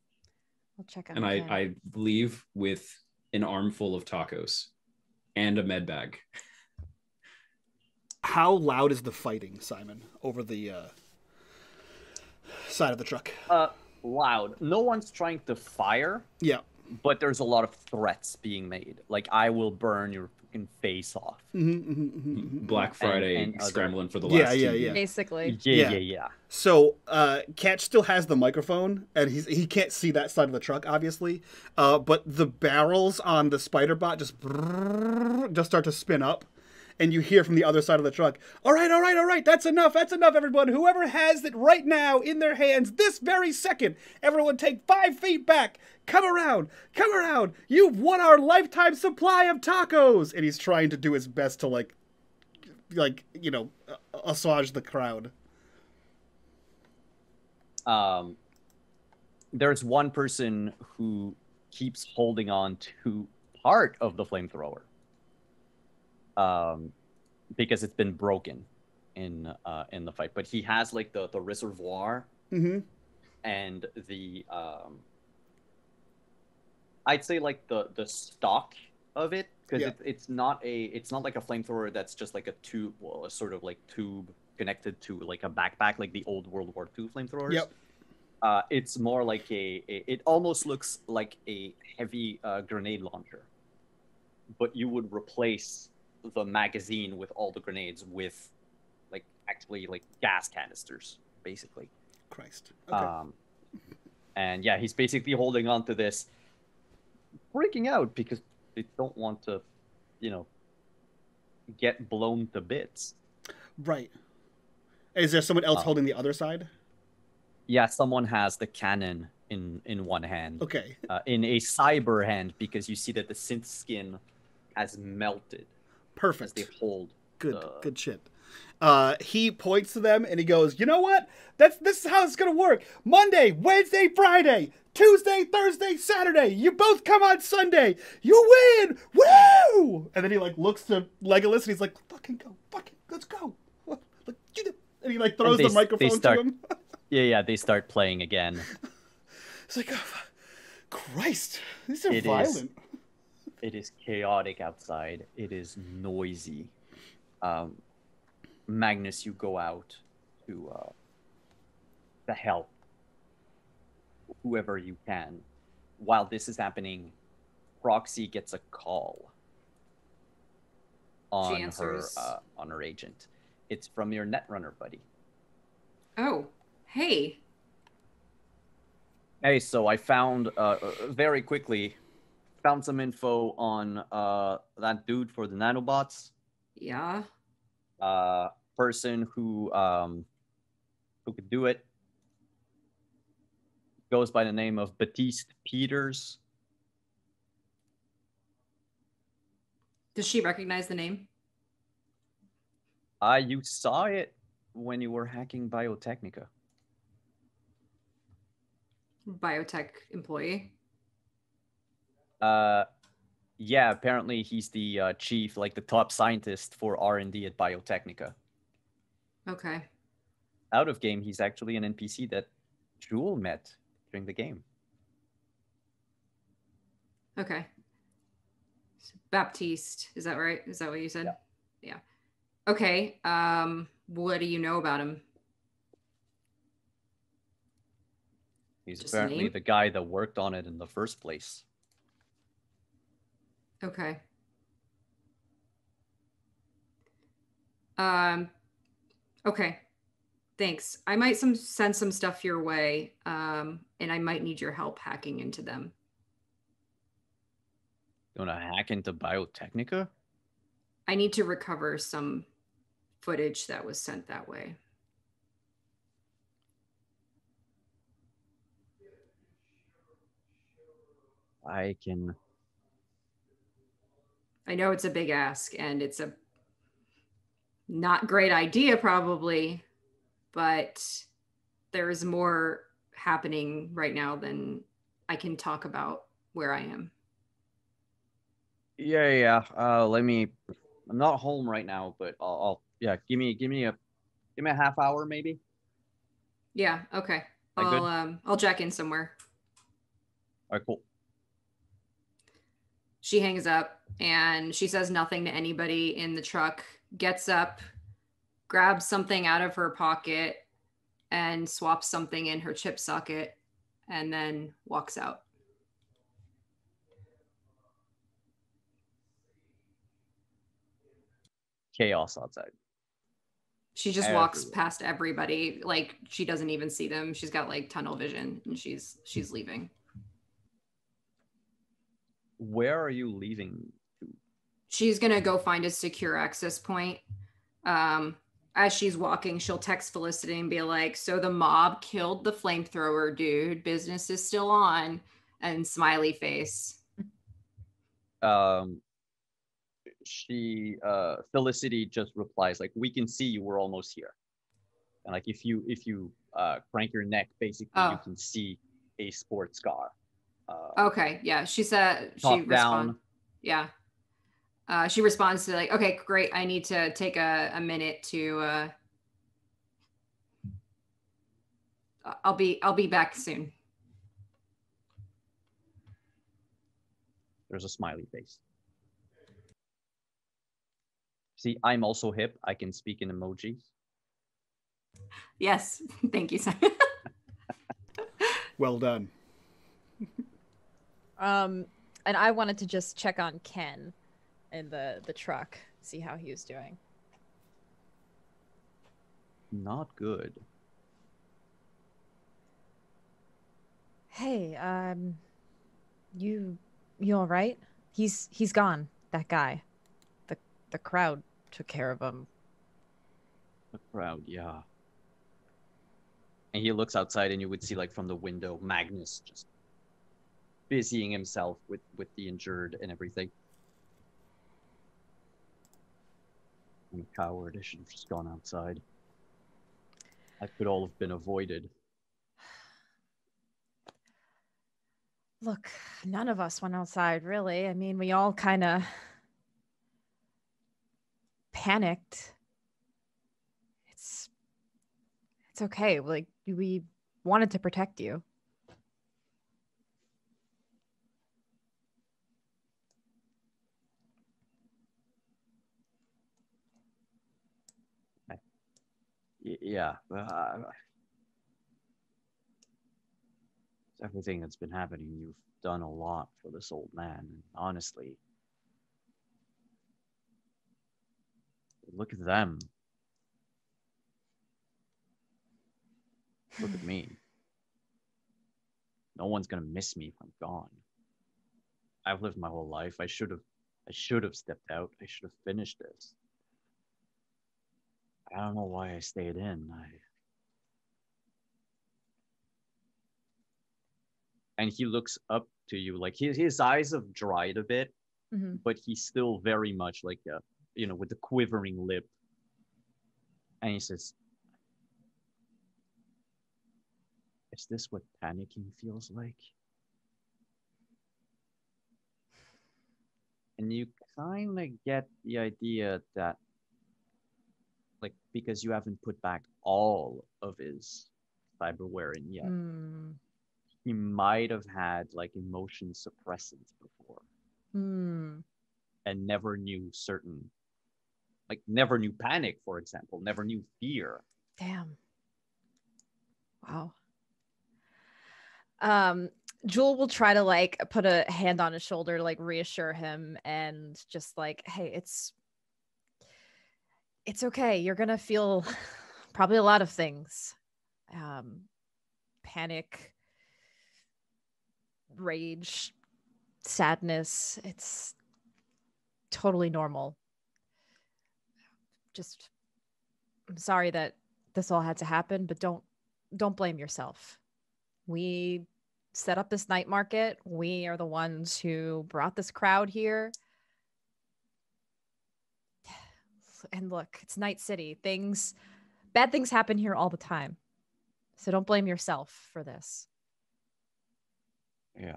I'll check on And Ken. I leave with an armful of tacos and a med bag. How loud is the fighting, Simon, over the side of the truck? Loud. No one's trying to fire. Yeah. But there's a lot of threats being made. Like, I will burn your fucking face off. Black Friday and scrambling for the Yeah, last yeah, TV. yeah. Basically. Yeah. So, Catch still has the microphone, and he can't see that side of the truck, obviously. But the barrels on the spider bot just start to spin up, and you hear from the other side of the truck, all right, that's enough, everyone. Whoever has it right now in their hands, this very second, everyone take 5 feet back. Come around. You've won our lifetime supply of tacos. And he's trying to do his best to, like, assuage the crowd. There's one person who keeps holding on to part of the flamethrower. Because it's been broken in the fight. But he has, like, the reservoir and the I'd say, like, the stock of it, because it's not like a flamethrower that's just like a tube, well, a sort of like tube connected to like a backpack, like the old World War II flamethrowers. Yep. It's more like it almost looks like a heavy grenade launcher, but you would replace the magazine with all the grenades with, like, actually, like, gas canisters, basically. Christ. Okay. And yeah, he's basically holding on to this, freaking out because they don't want to, get blown to bits. Right. Is there someone else holding the other side? Yeah, someone has the cannon in one hand. Okay. In a cyber hand, because you see that the synth skin has melted. Perfect. As they hold. Good shit. He points to them and he goes, you know what? This is how it's gonna work. Monday, Wednesday, Friday, Tuesday, Thursday, Saturday. You both come on Sunday. You win! Woo! And then he, like, looks to Legolas and he's like, fucking go. Let's go. And he, like, throws the microphone to him. Yeah, they start playing again. It's like, oh, Christ, these are violent. It is chaotic outside. It is noisy. Magnus, you go out to help whoever you can. While this is happening, Proxy gets a call on her agent. It's from your Netrunner buddy. Oh, hey. Hey, so I found very quickly some info on that dude for the nanobots. Yeah. Person who could do it goes by the name of Baptiste Peters. Does she recognize the name? You saw it when you were hacking Biotechnica. Biotech employee? Yeah, apparently he's the chief, like the top scientist for R&D at Biotechnica. Okay. Out of game, he's actually an NPC that Jewel met during the game. Okay. So Baptiste, is that right? Is that what you said? Yeah. Okay. What do you know about him? He's Just apparently the guy that worked on it in the first place. Okay. Okay. Thanks. I might send some stuff your way, and I might need your help hacking into them. You want to hack into Biotechnica? I need to recover some footage that was sent that way. I know it's a big ask and it's a not great idea probably, but there is more happening right now than I can talk about where I am. Yeah. I'm not home right now, but I'll give me a half hour maybe. Yeah, okay. I'll jack in somewhere. All right, cool. She hangs up and she says nothing to anybody in the truck, gets up, grabs something out of her pocket and swaps something in her chip socket and then walks out. Chaos outside. She just walks past everybody. Like, she doesn't even see them. She's got like tunnel vision and she's leaving. Where are you leaving to? She's going to go find a secure access point. As she's walking, she'll text Felicity and be like, so the mob killed the flamethrower dude. Business is still on. And smiley face. Felicity just replies like, we can see you, we're almost here. And like, if you crank your neck, basically you can see a sports car. Okay, yeah, she said she top down. Yeah, she responds to like, okay, great, I need to take a minute to I'll be back soon. There's a smiley face. See, I'm also hip. I can speak in emojis. Yes, thank you, Simon. Well done. And I wanted to just check on Ken in the truck, see how he was doing. Not good. Hey, you all right? He's gone. That guy. The crowd took care of him. The crowd, yeah. And he looks outside, and you would see, like, from the window, Magnus just busying himself with the injured and everything. I'm a coward. I should have just gone outside. That could all have been avoided. Look, none of us went outside, really. I mean, we all kind of panicked. It's okay. Like, we wanted to protect you. Yeah. Everything that's been happening, you've done a lot for this old man. Honestly, look at them. Look at me. No one's gonna miss me if I'm gone. I've lived my whole life. I should have stepped out. I should have finished this. I don't know why I stayed in. And he looks up to you, like his eyes have dried a bit, but he's still very much like with the quivering lip. And he says, "Is this what panicking feels like?" And you kind of get the idea that, like, because you haven't put back all of his cyberware in yet, he might have had like emotion suppressants before, and never knew never knew panic, for example, never knew fear. Damn. Wow. Jewel will try to like put a hand on his shoulder to like reassure him and just like, hey, it's okay. You're gonna feel probably a lot of things. Panic, rage, sadness. It's totally normal. Just, I'm sorry that this all had to happen, but don't blame yourself. We set up this night market. We are the ones who brought this crowd here. And look, it's Night City. Bad things happen here all the time. So don't blame yourself for this. Yeah.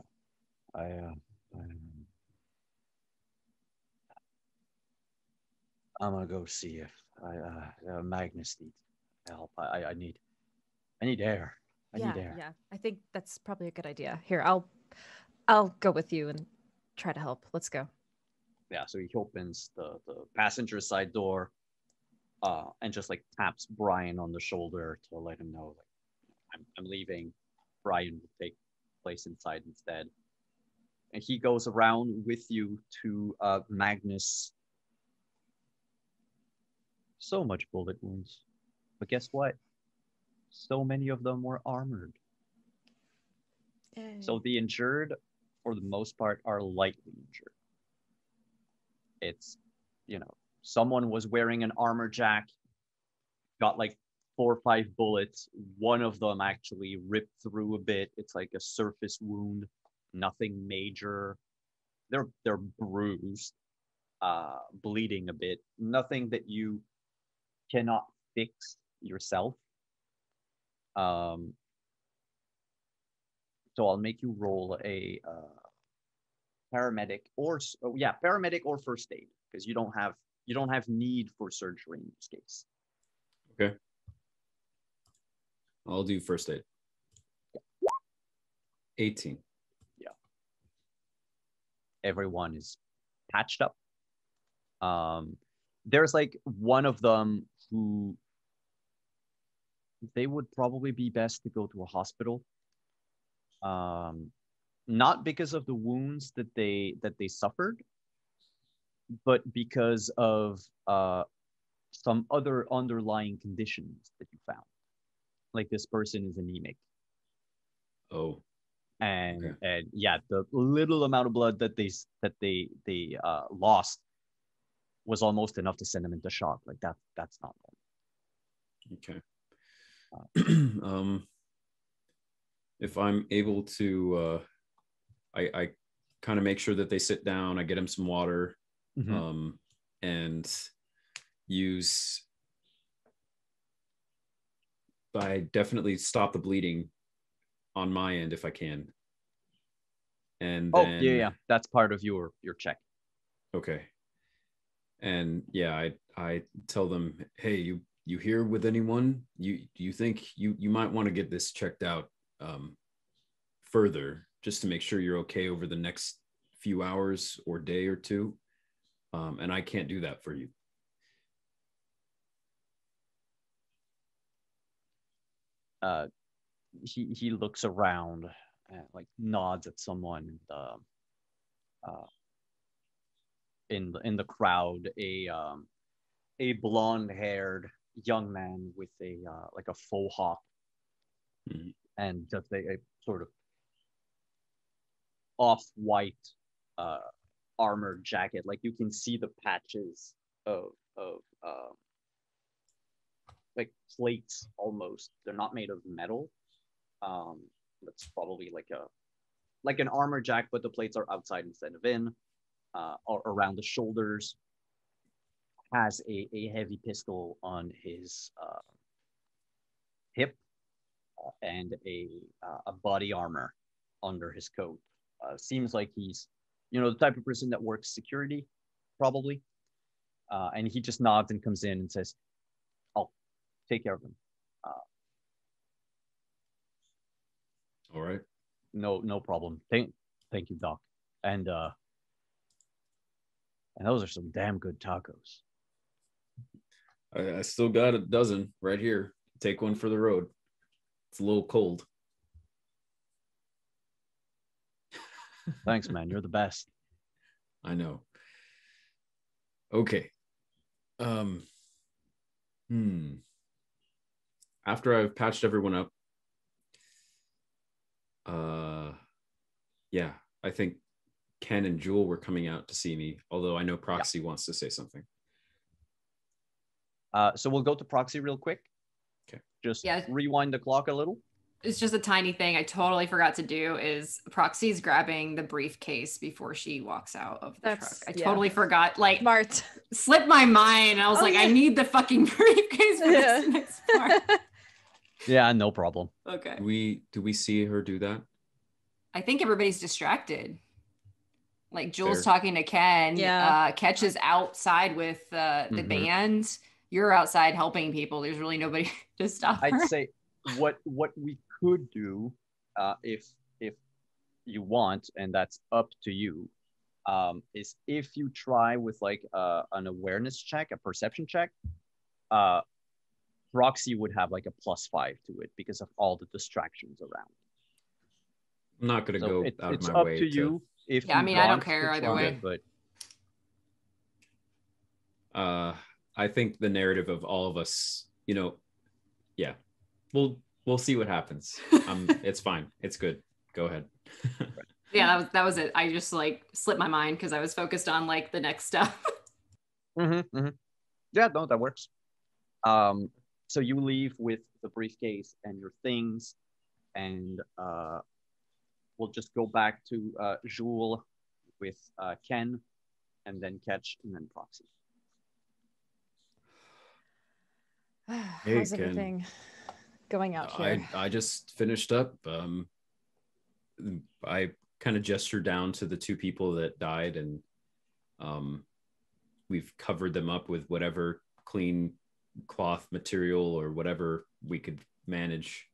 I'm gonna go see if Magnus needs help. I need air. I need air. Yeah. I think that's probably a good idea. Here, I'll go with you and try to help. Let's go. Yeah, so he opens the passenger side door, and just like taps Brian on the shoulder to let him know, like, I'm leaving. Brian will take place inside instead. And he goes around with you to Magnus. So much bullet wounds. But guess what? So many of them were armored. Yay. So the injured, for the most part, are lightly injured. It's, someone was wearing an armor jack, got like 4 or 5 bullets. One of them actually ripped through a bit. It's like a surface wound, nothing major. They're bruised, bleeding a bit. Nothing that you cannot fix yourself. So I'll make you roll a paramedic or first aid, because you don't have need for surgery in this case. Okay. I'll do first aid. Yeah. 18. Yeah. Everyone is patched up. There's like one of them who they would probably be best to go to a hospital. Not because of the wounds that they suffered, but because of some other underlying conditions that you found. Like this person is anemic. Oh. And yeah, the little amount of blood that they lost was almost enough to send them into shock. Like that's not normal. Okay. If I'm able to, I kind of make sure that they sit down. I get them some water, and I definitely stop the bleeding on my end if I can. And then, yeah, that's part of your check. Okay. And yeah, I tell them, hey, you here with anyone? You think you might want to get this checked out further, just to make sure you're okay over the next few hours or day or two. And I can't do that for you. He looks around and like nods at someone in the crowd, a blonde-haired young man with a like a faux hawk, and just a sort of off-white armored jacket. Like you can see the patches of like plates almost. They're not made of metal. That's probably like an armor jack, but the plates are outside instead of in, or around the shoulders. Has a heavy pistol on his hip, and a body armor under his coat. Seems like he's, the type of person that works security, probably. And he just nods and comes in and says, "I'll take care of him." All right. No problem. Thank you, Doc. And those are some damn good tacos. I still got a dozen right here. Take one for the road. It's a little cold. Thanks, man. You're the best. I know. Okay. After I've patched everyone up, yeah, I think Ken and Jewel were coming out to see me, although I know Proxy wants to say something. So we'll go to Proxy real quick. Okay. Just rewind the clock a little. It's just a tiny thing I totally forgot to do is Proxy's grabbing the briefcase before she walks out of the truck. I totally forgot. Like, smart. Slipped my mind. I was I need the fucking briefcase for this next part. Yeah, no problem. Okay. Do we see her do that? I think everybody's distracted. Like Jules talking to Ken. Yeah. Ketch is outside with the band. You're outside helping people. There's really nobody to stop her. I'd say what we could do, if you want, and that's up to you, is if you try with like an awareness check, a perception check, Roxy would have like a +5 to it because of all the distractions around. I'm not gonna So go out of it's my up way to you if Yeah, I you mean, I don't want care to either try, way. but I think the narrative of all of us, yeah, we'll see what happens. It's fine. It's good. Go ahead. Yeah, that was it. I just like slipped my mind because I was focused on like the next stuff. Yeah, no, that works. So you leave with the briefcase and your things, and we'll just go back to Jules with Ken, and then Ketch, and then Proxy. Hey, How's Ken. everything going out here? I just finished up. I kind of gestured down to the two people that died, and we've covered them up with whatever clean cloth material or whatever we could manage,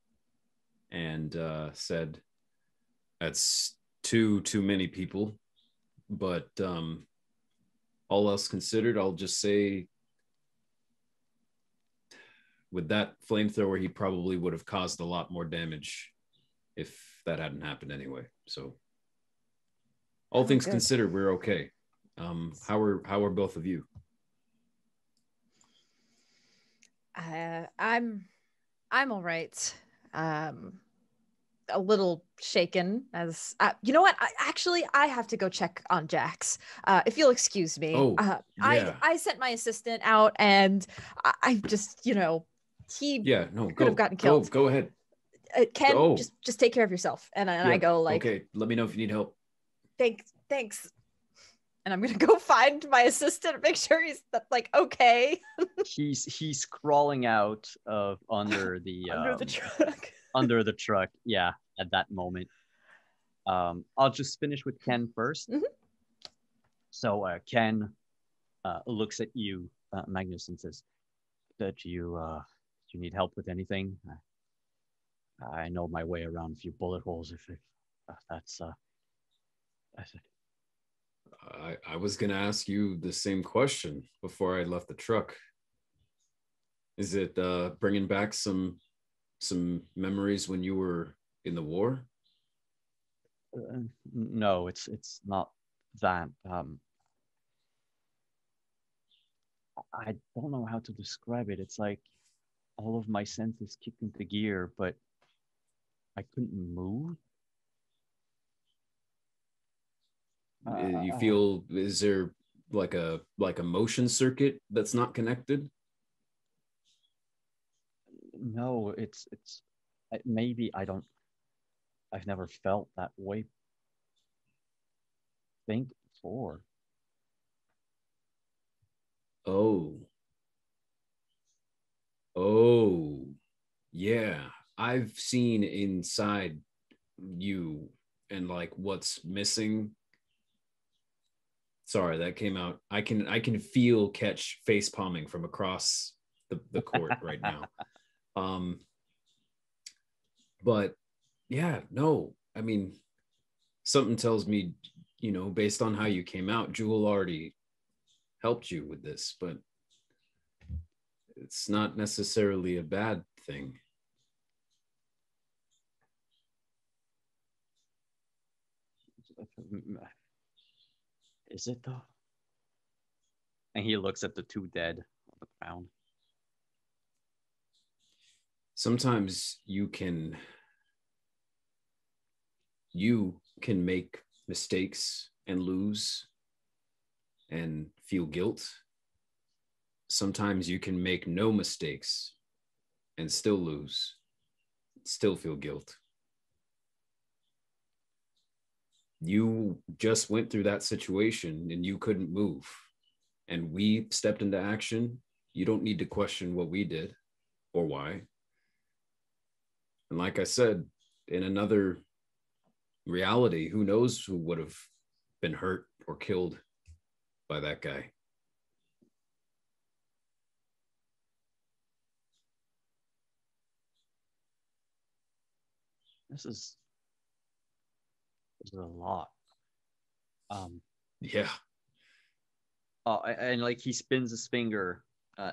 and said that's too many people, but all else considered, I'll just say with that flamethrower, he probably would have caused a lot more damage if that hadn't happened anyway. So all things considered, we're okay. How are both of you? I'm all right. A little shaken as you know what? I have to go check on Jax. If you'll excuse me. Oh, yeah. I sent my assistant out, and I just he could have gotten killed. Go ahead. Ken, just take care of yourself. And I go like, okay, let me know if you need help. Thanks. And I'm gonna go find my assistant and make sure he's like okay. He's crawling out of under the truck. Under the truck, yeah, at that moment. I'll just finish with Ken first. Mm-hmm. So Ken looks at you, Magnus, and says, do you need help with anything? I know my way around a few bullet holes if that's I was gonna ask you the same question before I left the truck. Is it bringing back some memories when you were in the war? No, it's not that. I don't know how to describe it. It's like all of my senses kicked into gear, but I couldn't move. You feel, is there like a motion circuit that's not connected? No, it's maybe I've never felt that way before. Oh, yeah. I've seen inside you and like what's missing. Sorry, that came out. I can feel Ketch face palming from across the court right now. But yeah, no, I mean, something tells me, based on how you came out, Jewel already helped you with this, but it's not necessarily a bad thing. Is it though? And he looks at the two dead on the ground. Sometimes you can make mistakes and lose and feel guilt. Sometimes you can make no mistakes and still lose, still feel guilt. You just went through that situation and you couldn't move, and we stepped into action. You don't need to question what we did or why. And like I said, in another reality, who knows who would have been hurt or killed by that guy. This is a lot. Yeah. And like he spins his finger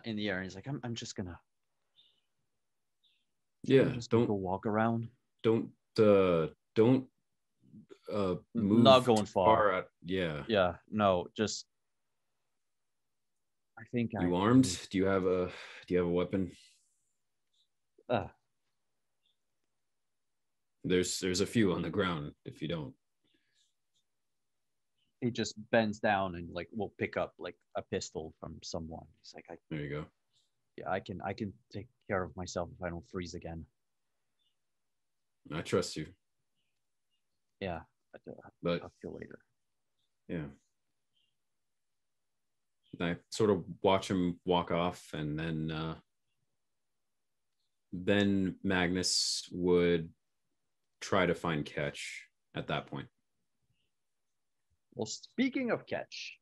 in the air, and he's like, I'm just gonna Yeah, just don't go walk around. don't move Not going too far. out. Yeah. Yeah, no, just I think You armed? Do you have a weapon? Uh, There's a few on the ground if you don't. he just bends down and like will pick up like a pistol from someone. He's like, There you go. yeah, I can take care of myself if I don't freeze again. I trust you. Yeah, But I'll kill later. yeah. I sort of watch him walk off, and then Magnus would try to find Ketch at that point. Well, speaking of Ketch,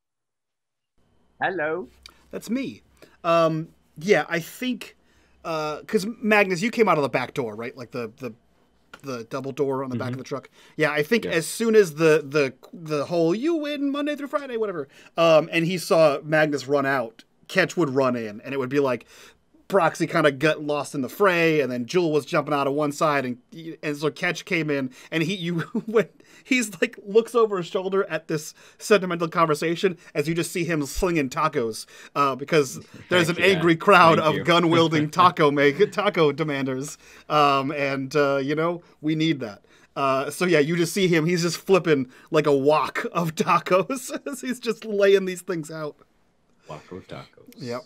hello. That's me. Yeah, I think because Magnus, you came out of the back door, right? Like the double door on the back of the truck. Yeah, I think as soon as the whole "you win Monday through Friday," whatever, and he saw Magnus run out, Ketch would run in, and it would be like Proxy kind of got lost in the fray, and then Jewel was jumping out of one side, and so Ketch came in, and he's like looks over his shoulder at this sentimental conversation as you just see him slinging tacos, because there's an angry crowd of gun wielding taco demanders, and we need that. So yeah, you just see him. He's just flipping like a wok of tacos as he's just laying these things out. Wok of tacos. Yep.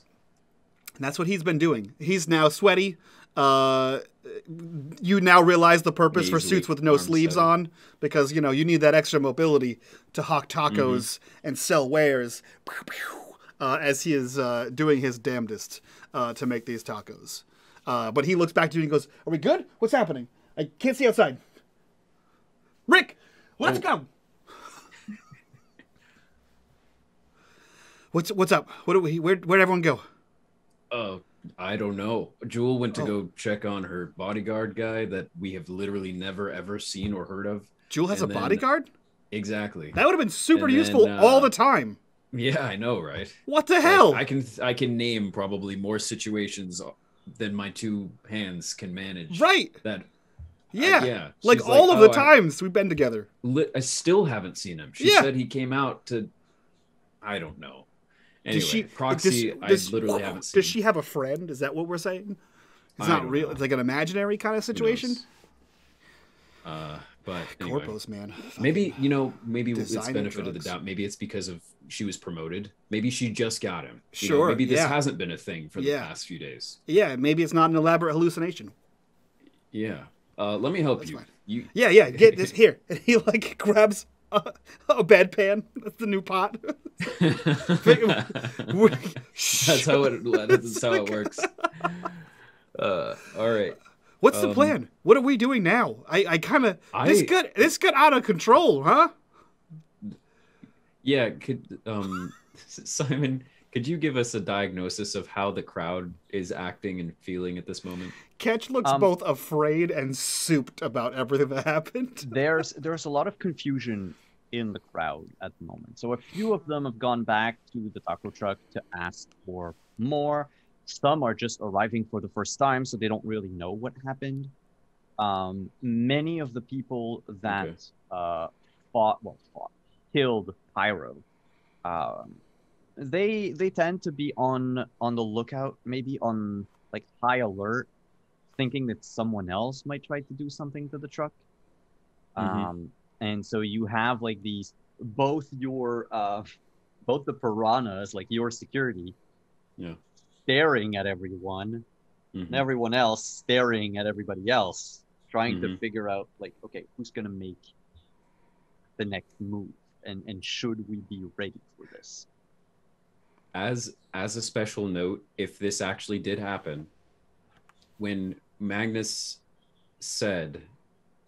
And that's what he's been doing. He's now sweaty. You now realize the purpose for suits with no sleeves on, because you need that extra mobility to hawk tacos and sell wares, as he is doing his damnedest to make these tacos. But he looks back to you and goes, "Are we good? What's happening? I can't see outside. Rick, let's go." What's up? Where'd everyone go? I don't know. Jewel went to go check on her bodyguard guy that we have literally never ever seen or heard of. Jewel has a bodyguard? Exactly. That would have been super useful all the time. Yeah, I know, right? What the hell? I can name probably more situations than my two hands can manage. Right. That. Yeah. Yeah. Like all of the times we've been together. I still haven't seen him. She said he came out to. I don't know. Anyway, Proxy, I literally haven't seen. Does she have a friend? Is that what we're saying? It's not real. It's like an imaginary kind of situation. But anyway. Corpos, man. Maybe it's benefit of the doubt. Maybe it's because of she was promoted. Maybe she just got him. Sure. Maybe this hasn't been a thing for the past few days. Yeah. Maybe it's not an elaborate hallucination. Yeah. Let me help you. Fine. Yeah. Get this here. And he like grabs a bedpan. That's the new pot. That's how it works. All right. What's the plan? What are we doing now? This got out of control, huh? Yeah. Simon, could you give us a diagnosis of how the crowd is acting and feeling at this moment? Ketch looks both afraid and souped about everything that happened. There's a lot of confusion in the crowd at the moment. So a few of them have gone back to the taco truck to ask for more. Some are just arriving for the first time, so they don't really know what happened. Many of the people that killed Pyro, they tend to be on the lookout, maybe on like high alert, thinking that someone else might try to do something to the truck. And so you have like these both the piranhas, like your security, staring at everyone, and everyone else staring at everybody else, trying to figure out like, okay, who's gonna make the next move, and should we be ready for this? As a special note, if this actually did happen, when Magnus said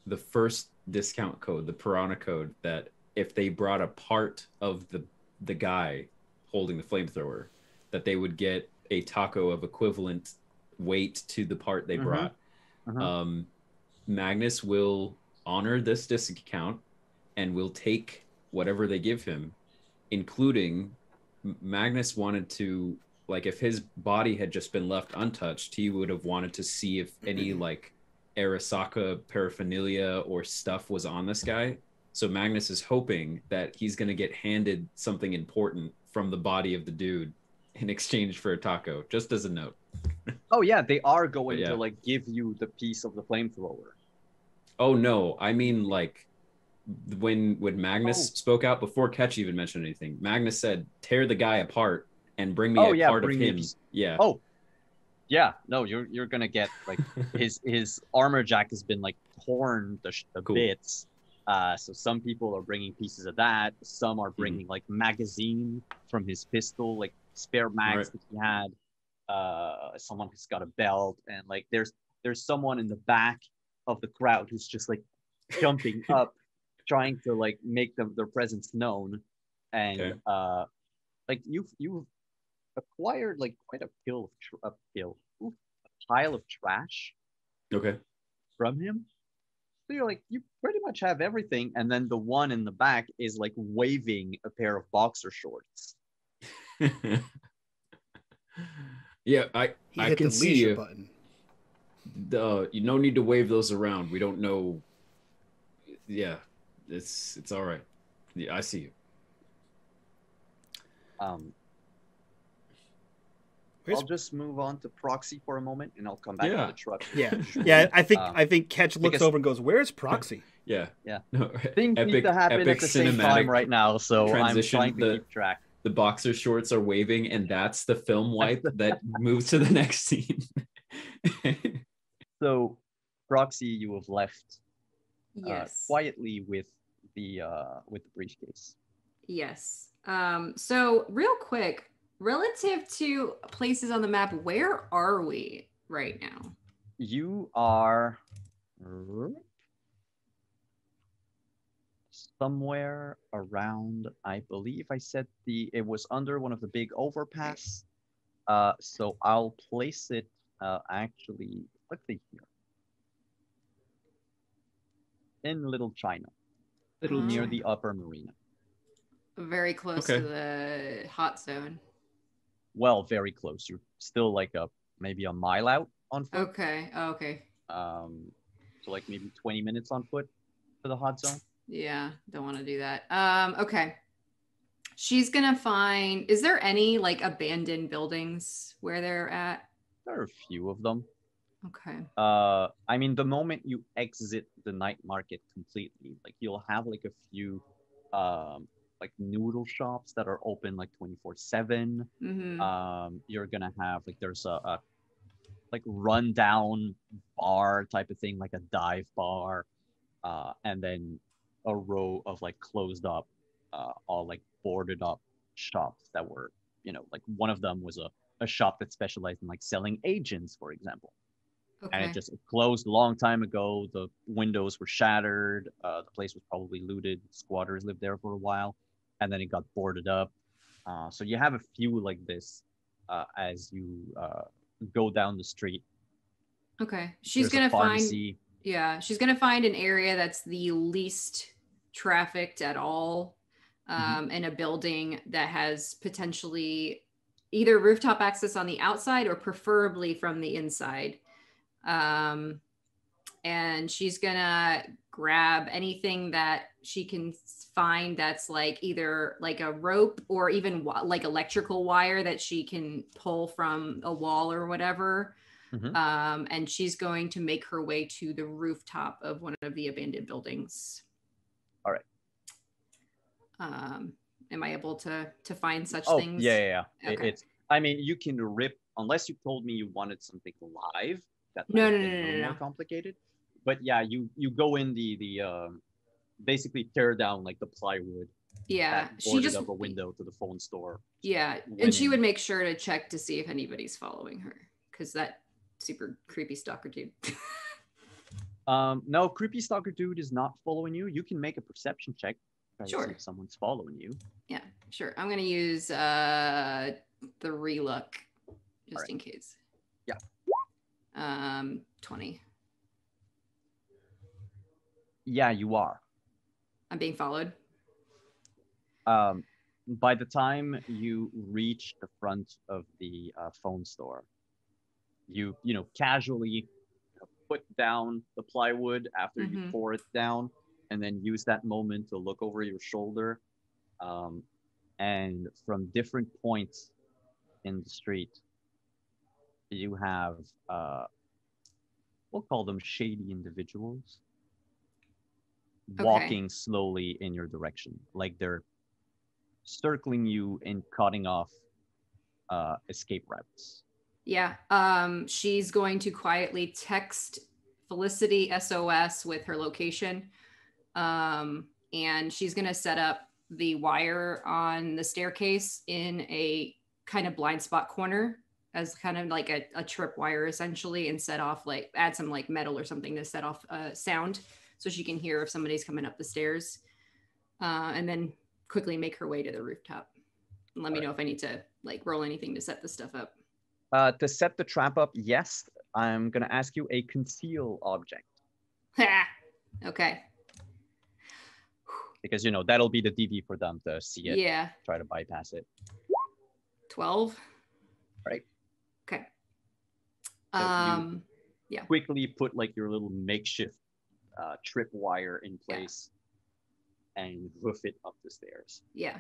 the first discount code, the piranha code, that if they brought a part of the guy holding the flamethrower, that they would get a taco of equivalent weight to the part they brought. Magnus will honor this discount and will take whatever they give him, including Magnus wanted to Like if his body had just been left untouched, he would have wanted to see if any like Arasaka paraphernalia or stuff was on this guy. So Magnus is hoping that he's going to get handed something important from the body of the dude in exchange for a taco, just as a note. Oh yeah, they are going yeah. to like give you the piece of the flamethrower. Oh no, I mean like when Magnus spoke out before Ketch even mentioned anything, Magnus said, "Tear the guy apart and bring me a part of him." Yeah. Oh, yeah. No, you're gonna get like his armor jack has been like torn to bits. So some people are bringing pieces of that. Some are bringing like magazine from his pistol, like spare mags that he had. Someone who's got a belt, and like there's someone in the back of the crowd who's just like jumping up, trying to like make their presence known. And like you've acquired like quite a pile of trash. Okay. From him. So you're like, you pretty much have everything, and then the one in the back is like waving a pair of boxer shorts. Yeah, I can see you. Button. You no need to wave those around. We don't know. Yeah, it's all right. Yeah, I see you. I'll just move on to Proxy for a moment, and I'll come back to the truck. Yeah. I think Ketch looks over and goes, "Where's Proxy?" Yeah. No, things need to happen at the same time right now, so I'm trying to keep track. The boxer shorts are waving, and that's the film wipe that moves to the next scene. So, Proxy, you have left quietly with the briefcase. Yes. So real quick, relative to places on the map, where are we right now? You are somewhere around, I believe I said it was under one of the big overpass. So I'll place it actually, let's see here. In Little China. Near the upper marina. Very close to the hot zone. Well, very close. You're still like maybe a mile out on foot. Okay. So like maybe 20 minutes on foot to the hot zone. Yeah, don't want to do that. Okay. She's gonna find. Is there any like abandoned buildings where they're at? There are a few of them. Okay. I mean, the moment you exit the night market completely, like you'll have like a few, like noodle shops that are open like 24/7. You're gonna have like there's a like rundown bar type of thing, like a dive bar, and then a row of like closed up, all like boarded up shops that were, like one of them was a shop that specialized in like selling agents, for example. Okay. And it just closed a long time ago. The windows were shattered. The place was probably looted. Squatters lived there for a while, and then it got boarded up. So you have a few like this as you go down the street. Okay. She's gonna find. Yeah, she's gonna find an area that's the least trafficked at all, in a building that has potentially either rooftop access on the outside or preferably from the inside. And she's gonna grab anything that she can find that's like either like a rope or even like electrical wire that she can pull from a wall or whatever. And she's going to make her way to the rooftop of one of the abandoned buildings. All right. Am I able to find such things? Yeah. Okay. I mean, you can rip, unless you told me you wanted something live. That No. More complicated. But yeah, you go in the basically tear down like the plywood. Yeah, she just up a window to the phone store. Yeah, and she would make sure to check to see if anybody's following her, because that super creepy stalker dude. No, creepy stalker dude is not following you. You can make a perception check. Sure. To see if someone's following you. Yeah, sure. I'm gonna use the relook just in case. Yeah. 20. Yeah, you are. I'm being followed. By the time you reach the front of the phone store, you casually put down the plywood after you pour it down, and then use that moment to look over your shoulder. And from different points in the street, you have we'll call them shady individuals walking slowly in your direction, like they're circling you and cutting off escape routes. Yeah. She's going to quietly text Felicity SOS with her location. And she's going to set up the wire on the staircase in a kind of blind spot corner as kind of like a trip wire essentially, and set off add some metal or something to set off sound so she can hear if somebody's coming up the stairs. And then quickly make her way to the rooftop. And let me know if I need to roll anything to set this stuff up. To set the trap up, yes. I'm going to ask you a conceal object. Okay. Because, that'll be the DV for them to see it. Yeah. Try to bypass it. 12. Right. Okay. So yeah. Quickly put your little makeshift trip wire in place and hoof it up the stairs. Yeah.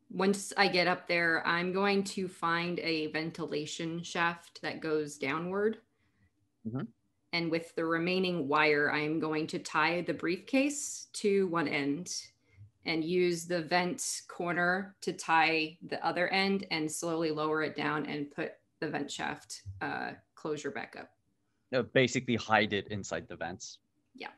Once I get up there, I'm going to find a ventilation shaft that goes downward. And with the remaining wire, I'm going to tie the briefcase to one end and use the vent corner to tie the other end and slowly lower it down and put the vent shaft closure back up. Basically hide it inside the vents. Yeah.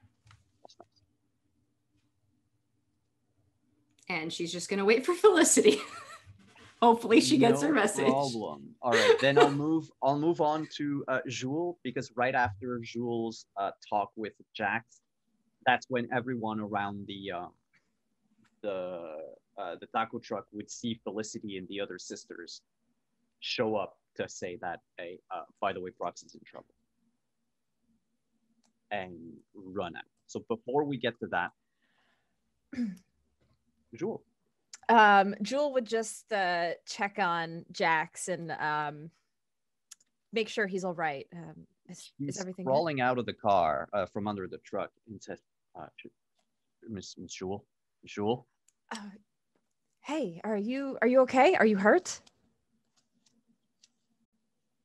And she's just going to wait for Felicity. Hopefully she gets her message. No problem. All right, then I'll move on to Jules, because right after Jules' talk with Jax, that's when everyone around the taco truck would see Felicity and the other sisters show up to say that, hey, by the way, Proxy's in trouble, and run out. So before we get to that, Jules. Jewel would just check on Jax and make sure he's all right. Is everything crawling good? Out of the car from under the truck and says, Miss Jewel? Jewel? Hey, are you okay? Are you hurt?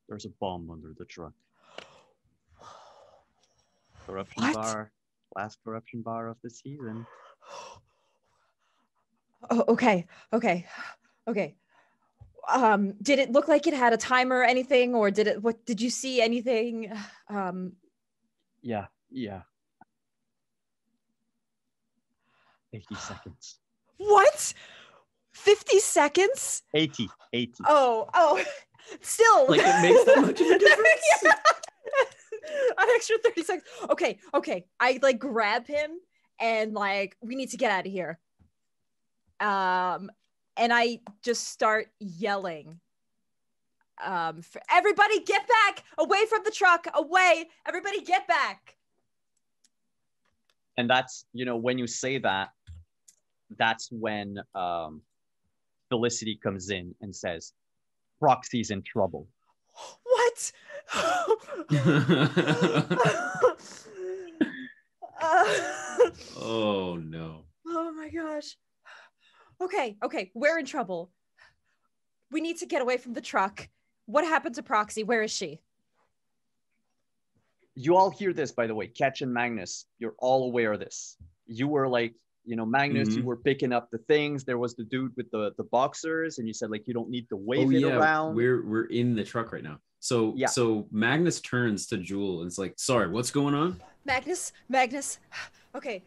There's a bomb under the truck. Corruption What? bar. Last corruption bar of the season. Oh, okay. Did it look like it had a timer or anything, or did you see anything? Yeah. 80 seconds. What? 50 seconds? 80. Oh, still. Like it makes that much of a difference? Yeah. An extra 30 seconds. Okay. I grab him and we need to get out of here. And I just start yelling. For everybody get back! Away from the truck! Away! Everybody get back! And that's, when you say that, that's when Felicity comes in and says, Proxy's in trouble. What? Oh, no. Oh, my gosh. Okay, we're in trouble. We need to get away from the truck. What happened to Proxy? Where is she? You all hear this, by the way. Ketch and Magnus, you're all aware of this. You were Magnus, you were picking up the things. There was the dude with the boxers, and you said you don't need to wave it around. We're in the truck right now. So so Magnus turns to Jewel and is like, sorry, what's going on? Magnus. Okay.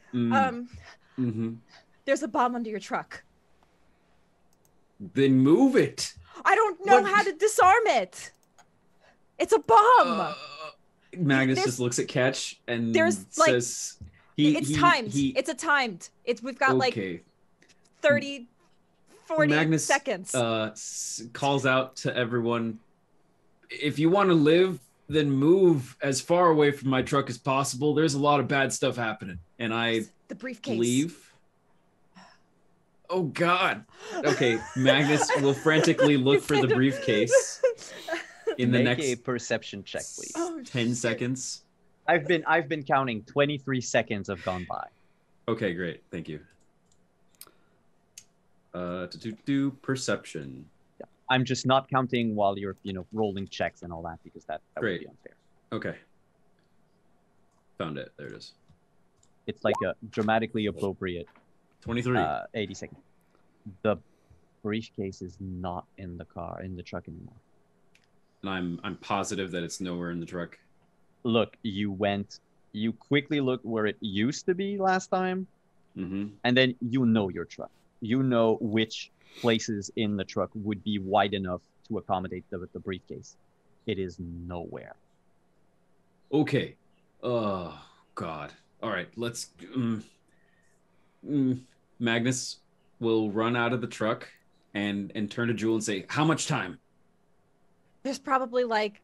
There's a bomb under your truck. Then move it. I don't know how to disarm it. It's a bomb. Magnus just looks at Ketch and says, it's timed. It's a timed. We've got 30, 40 Magnus, seconds. Calls out to everyone, if you want to live, then move as far away from my truck as possible. There's a lot of bad stuff happening. And I the briefcase. believe. Oh God. Okay, Magnus will frantically look for the briefcase in the Make a next perception check, please. 10 seconds. I've been counting. 23 seconds have gone by. Okay, great. Thank you. Do perception. Yeah. I'm just not counting while you're, rolling checks and all that because that would Great. be unfair. Okay. Found it. There it is. It's like a dramatically appropriate 23. 80 seconds. The briefcase is not in the truck anymore. And I'm positive that it's nowhere in the truck. Look, you quickly looked where it used to be last time, Mm-hmm. and then your truck. You know which places in the truck would be wide enough to accommodate the briefcase. It is nowhere. Okay. Oh God. All right. Let's. Magnus will run out of the truck and turn to Jewel and say, "How much time?" There's probably like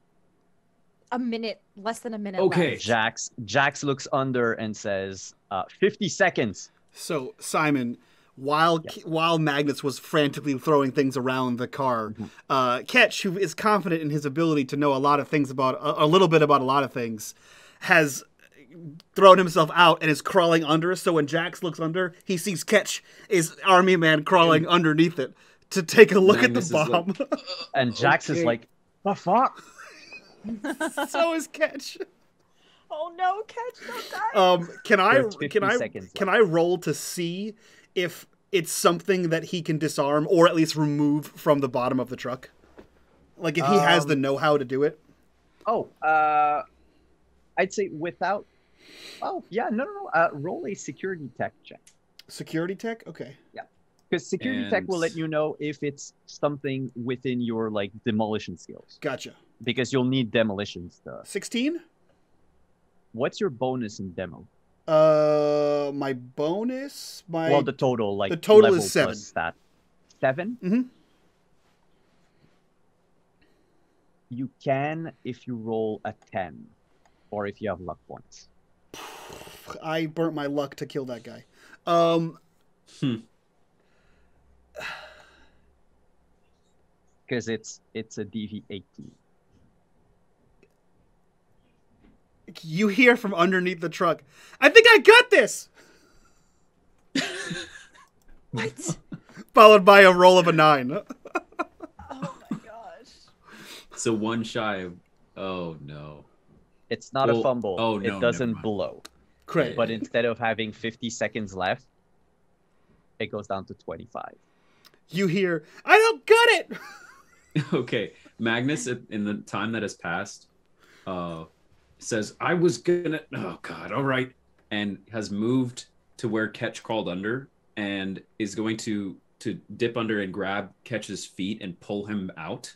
a minute, less than a minute. Okay. Left. Jax looks under and says, 50 seconds. So Simon, while Magnus was frantically throwing things around the car, Ketch, who is confident in his ability to know a lot of things about a little bit about a lot of things, has thrown himself out and is crawling under. So when Jax looks under, he sees Ketch is army man crawling underneath it to take a look Magnus at the bomb. Like, And Jax is like, the fuck? So is Ketch. Oh no, Catch, don't die. Can I roll to see if it's something that he can disarm or at least remove from the bottom of the truck? Like if he has the know-how to do it? Oh, I'd say without. Oh yeah, no. Roll a security tech check. Security tech? Okay. Yeah, because security tech will let you know if it's something within your demolition skills. Gotcha. Because you'll need demolitions to. 16? What's your bonus in demo? My bonus, the total the total level is 7. plus that. 7? Mm-hmm. You can if you roll a 10, or if you have luck points. I burnt my luck to kill that guy. Because it's a DV 18. You hear from underneath the truck, I think I got this! What? Followed by a roll of a 9. Oh my gosh. so one shy of. Oh no. It's not a fumble. Oh no. It doesn't never mind. blow. Great. But instead of having 50 seconds left, it goes down to 25. You hear, I don't got it! Okay. Magnus, in the time that has passed, says, I was gonna. Oh God. All right. And has moved to where Ketch crawled under and is going to dip under and grab Ketch's feet and pull him out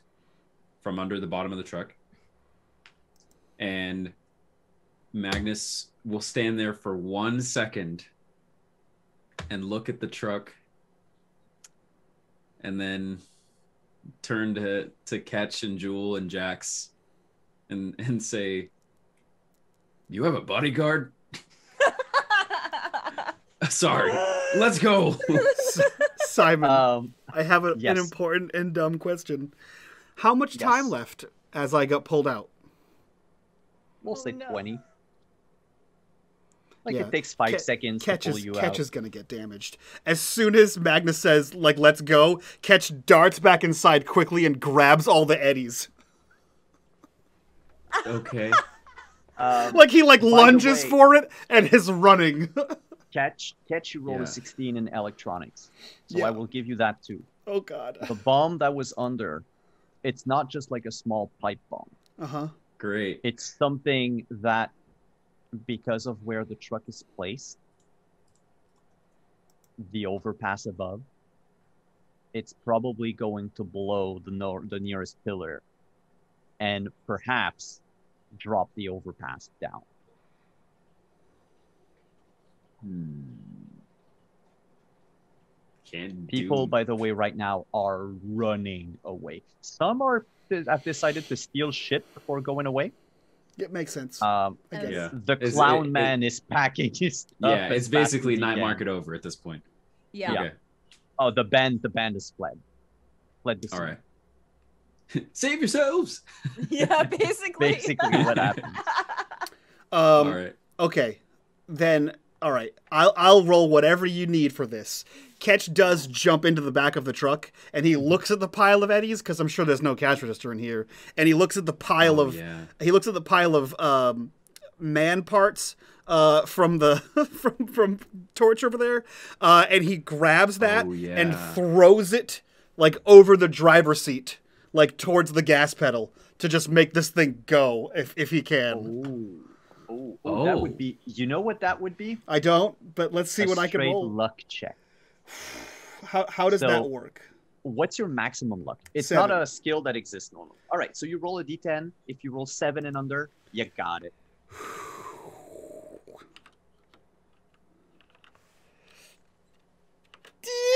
from under the bottom of the truck. And Magnus will stand there for 1 second and look at the truck and then turn to Ketch and Jewel and Jax and say, you have a bodyguard? Sorry. Let's go. Simon, I have an yes. important and dumb question. How much time left as I got pulled out? We'll say no. 20. Yeah. It takes 5 seconds to pull you out. Ketch is going to get damaged. As soon as Magnus says, let's go, Ketch darts back inside quickly and grabs all the eddies. Okay. He lunges for it and is running. Ketch, you roll a 16 in electronics. So Yeah. I will give you that too. Oh, God. The bomb that was under, it's not just like a small pipe bomb. Uh-huh. Great. It's something that, because of where the truck is placed, the overpass above, it's probably going to blow the nearest pillar and perhaps drop the overpass down. People, by the way, right now are running away. Some have decided to steal shit before going away. It makes sense. The clown man is packing his stuff. Yeah, it's basically night market over at this point. Yeah. Okay. Oh, the band is fled. Fled the scene. All right. Save yourselves. Yeah, basically. Basically what happened. All right. Okay, then all right. I'll roll whatever you need for this. Ketch does jump into the back of the truck, and he looks at the pile of eddies because I'm sure there's no cash register in here. And he looks at the pile of man parts from the from Torch over there, and he grabs that and throws it like over the driver's seat, like towards the gas pedal to just make this thing go if he can. Oh, that would be. You know what that would be? I don't, but let's see what I can roll. Luck check. How does that work? What's your maximum luck? It's 7. not a skill that exists normally. All right, so you roll a d10. If you roll 7 and under, you got it.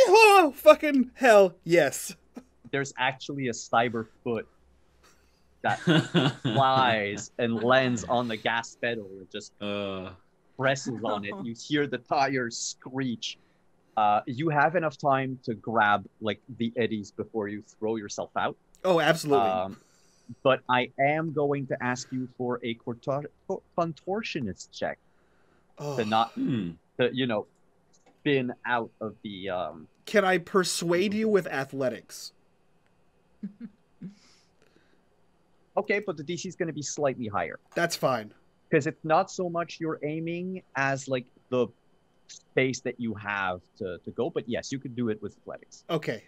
Oh, fucking hell, yes. There's actually a cyber foot that flies and lands on the gas pedal and just presses on it. You hear the tires screech. You have enough time to grab like the eddies before you throw yourself out. Oh, absolutely. But I am going to ask you for a contortionist check to not, to, spin out of the. Can I persuade you with athletics? Okay, but the DC is going to be slightly higher. That's fine. Because it's not so much you're aiming as like the space that you have to go. But yes, you could do it with athletics. Okay.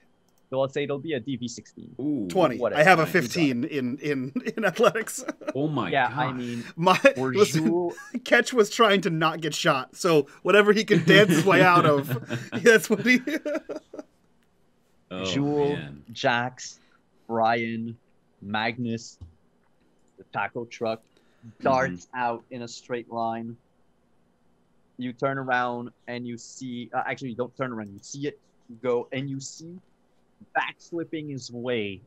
So let's say it'll be a DV16. Ooh, 20. Whatever. I have a 15 in athletics. Oh my god. Yeah, I mean, Ketch was trying to not get shot, so whatever he can dance his way out of, that's what he. Jewel, Jax, Brian, Magnus, the taco truck darts out in a straight line. You turn around and you see. Actually, you don't turn around. You see it go, and you see backflipping his way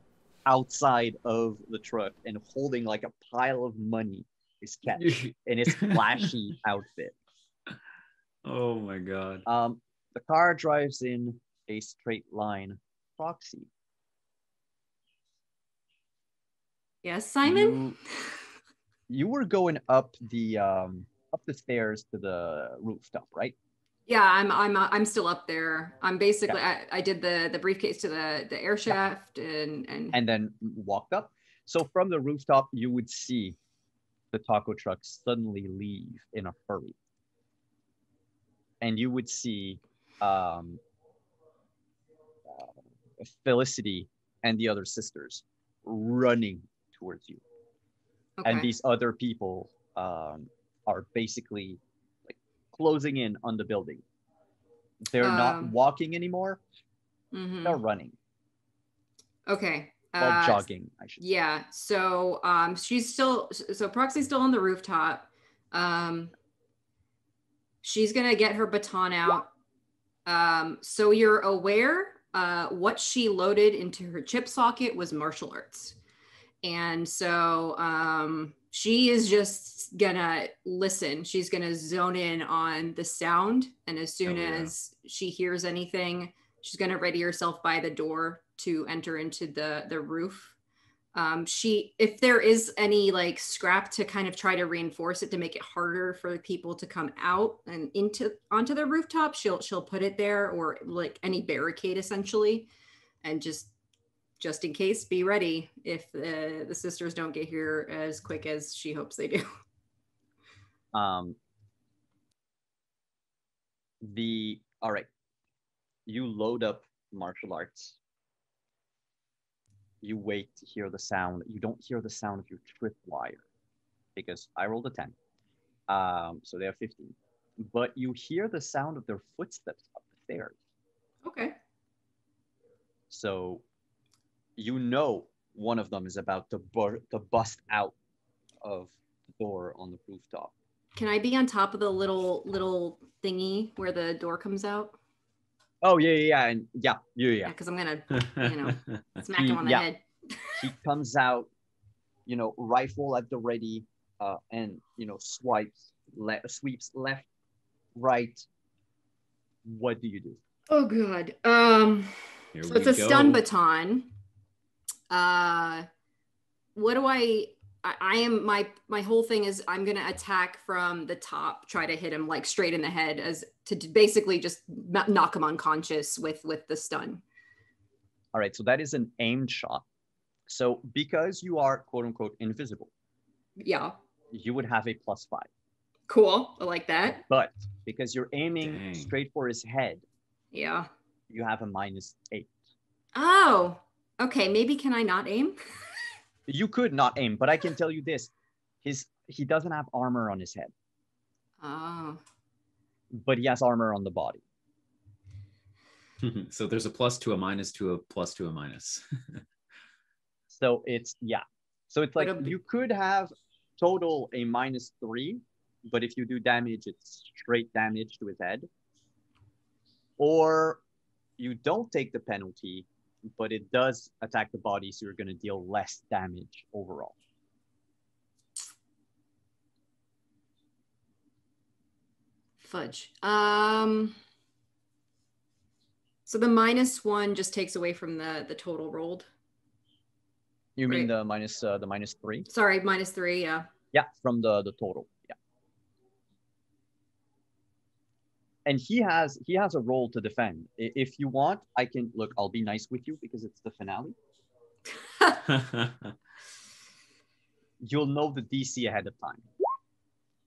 outside of the truck and holding like a pile of money is Ketch in his flashy outfit. Oh my god. The car drives in a straight line. Proxy. Yes, Simon? You were going up the stairs to the rooftop, right? Yeah, I'm still up there. I'm basically I did the briefcase to the air shaft and then walked up. So from the rooftop, you would see the taco truck suddenly leave in a hurry, and you would see Felicity and the other sisters running towards you, and these other people are basically closing in on the building. They're not walking anymore. They're running. Okay. Or jogging, I should say. Yeah. So Proxy's still on the rooftop. She's gonna get her baton out. So you're aware what she loaded into her chip socket was martial arts. And so she is just gonna listen. She's gonna zone in on the sound. And as soon as she hears anything, she's gonna ready herself by the door to enter into the roof. If there is any like scrap to kind of try to reinforce it to make it harder for people to come out and onto the rooftop, she'll put it there, or like any barricade essentially, and just in case, be ready if the sisters don't get here as quick as she hopes they do. All right. You load up martial arts. You wait to hear the sound. You don't hear the sound of your tripwire because I rolled a 10. So they have 15. But you hear the sound of their footsteps up the stairs. Okay. So you know one of them is about to bust out of the door on the rooftop. Can I be on top of the little thingy where the door comes out? Oh yeah, yeah. Because I'm gonna, smack him on the head. He comes out, rifle at the ready, and sweeps left, right. What do you do? Oh god. Here So we it's a go. stun baton. What do I am my whole thing is I'm gonna attack from the top, try to hit him like straight in the head as to basically just knock him unconscious with the stun. All right, so that is an aimed shot. So because you are quote unquote invisible, Yeah. you would have a +5. Cool. I like that. But because you're aiming Dang. straight for his head, Yeah. you have a -8. Oh. Okay. Maybe can I not aim? You could not aim, but I can tell you this: he doesn't have armor on his head, Oh. but he has armor on the body. So there's a plus to a minus to a plus to a minus. So it's So it's like But you could have total a -3, but if you do damage, it's straight damage to his head. Or you don't take the penalty, but it does attack the body, so you're going to deal less damage overall. Fudge. So the -1 just takes away from the total rolled. You mean Right. the -3? Sorry, -3. Yeah. Yeah, from the total. Yeah. And he has a role to defend. If you want, I can look. I'll be nice with you because it's the finale. You'll know the DC ahead of time.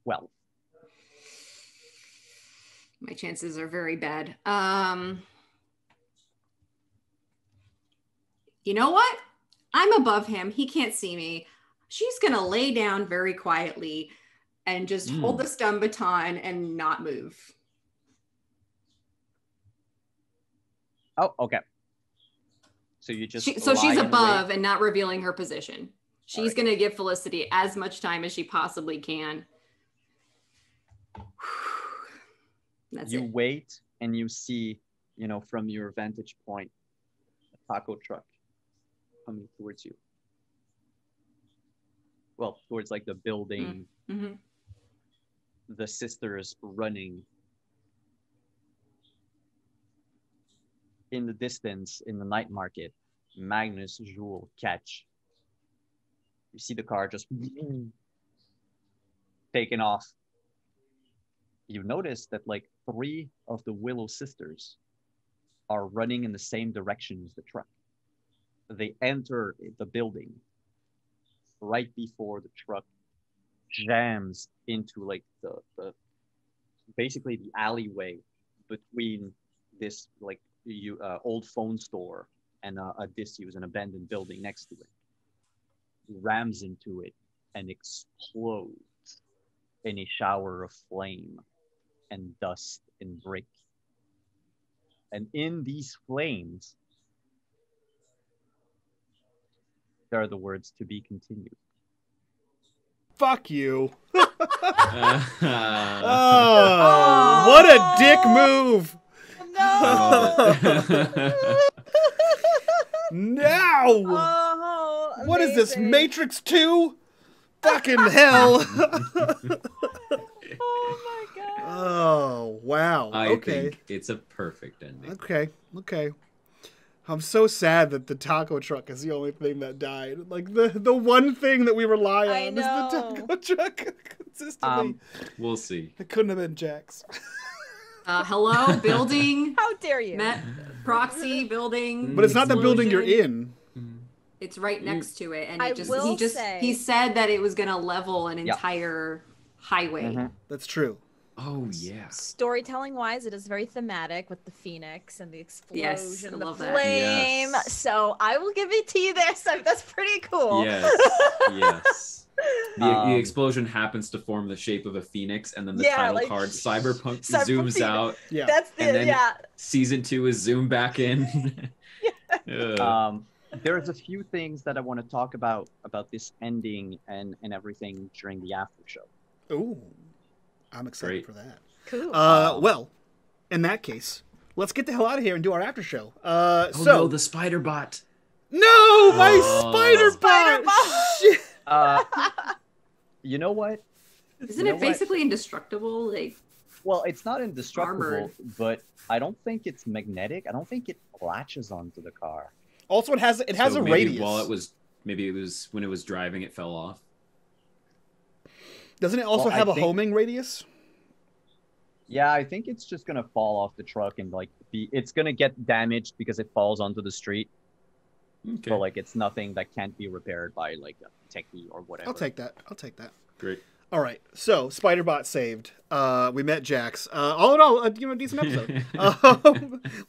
Well, My chances are very bad. You know what? I'm above him. He can't see me. She's gonna lay down very quietly and just hold the stun baton and not move. oh, okay. So you just So she's lie in above wait. and not revealing her position. She's Alright. gonna give Felicity as much time as she possibly can. That's You it. wait and you see, from your vantage point, a taco truck coming towards you. Well, towards like the building, Mm-hmm. the sisters running. In the distance, in the night market, Magnus, Jules, Catch. You see the car just taking off. You notice that like 3 of the Willow sisters are running in the same direction as the truck. They enter the building right before the truck jams into like the basically the alleyway between this like old phone store and a disused and abandoned building next to it. Rams into it and explodes in a shower of flame and dust and brick. And in these flames, there are the words "to be continued." Fuck you. Uh, Oh, what a dick move. No. Now. Oh, What is this, amazing. Matrix 2? Fucking hell. Oh my god. Oh, wow. I Okay. think it's a perfect ending. Okay. I'm so sad that the taco truck is the only thing that died. Like the one thing that we rely on I is the know. taco truck consistently. We'll see. It couldn't have been Jax. Hello, building. How dare you? Met proxy building. But it's not the building you're explosion. in. It's right next to it, and I it just will he say- said that it was gonna level an Yeah. entire highway. Mhm. That's true. Oh yeah. Storytelling wise, it is very thematic with the phoenix and the explosion, Yes, I the love that. flame. Yes. So I will give it to you there. So that's pretty cool. Yes. The Um, explosion happens to form the shape of a phoenix, and then the Yeah, title like, card Cyberpunk Cyberpunk zooms Phoenix. out. Yeah. That's And the then- Season 2 is zoomed back in. Ugh. There's a few things that I want to talk about this ending and everything during the after show. Ooh. I'm excited Great. for that. Cool. Well, in that case, let's get the hell out of here and do our after show. Oh So no, the spider bot. No, my Oh. spider Spider bot. bot. Shit. You know what? Isn't You it know what? basically indestructible? Like, Well, it's not indestructible, Armored. but I don't think it's magnetic. I don't think it latches onto the car. Also, it has a maybe radius. While maybe it was when it was driving, it fell off. Doesn't it also Well, have I a think- homing radius? Yeah, I think it's just gonna fall off the truck and like it's gonna get damaged because it falls onto the street. Okay, But like it's nothing that can't be repaired by like a techie or whatever. I'll take that. great. All right, so Spiderbot saved. We met Jax. All in all, a decent episode.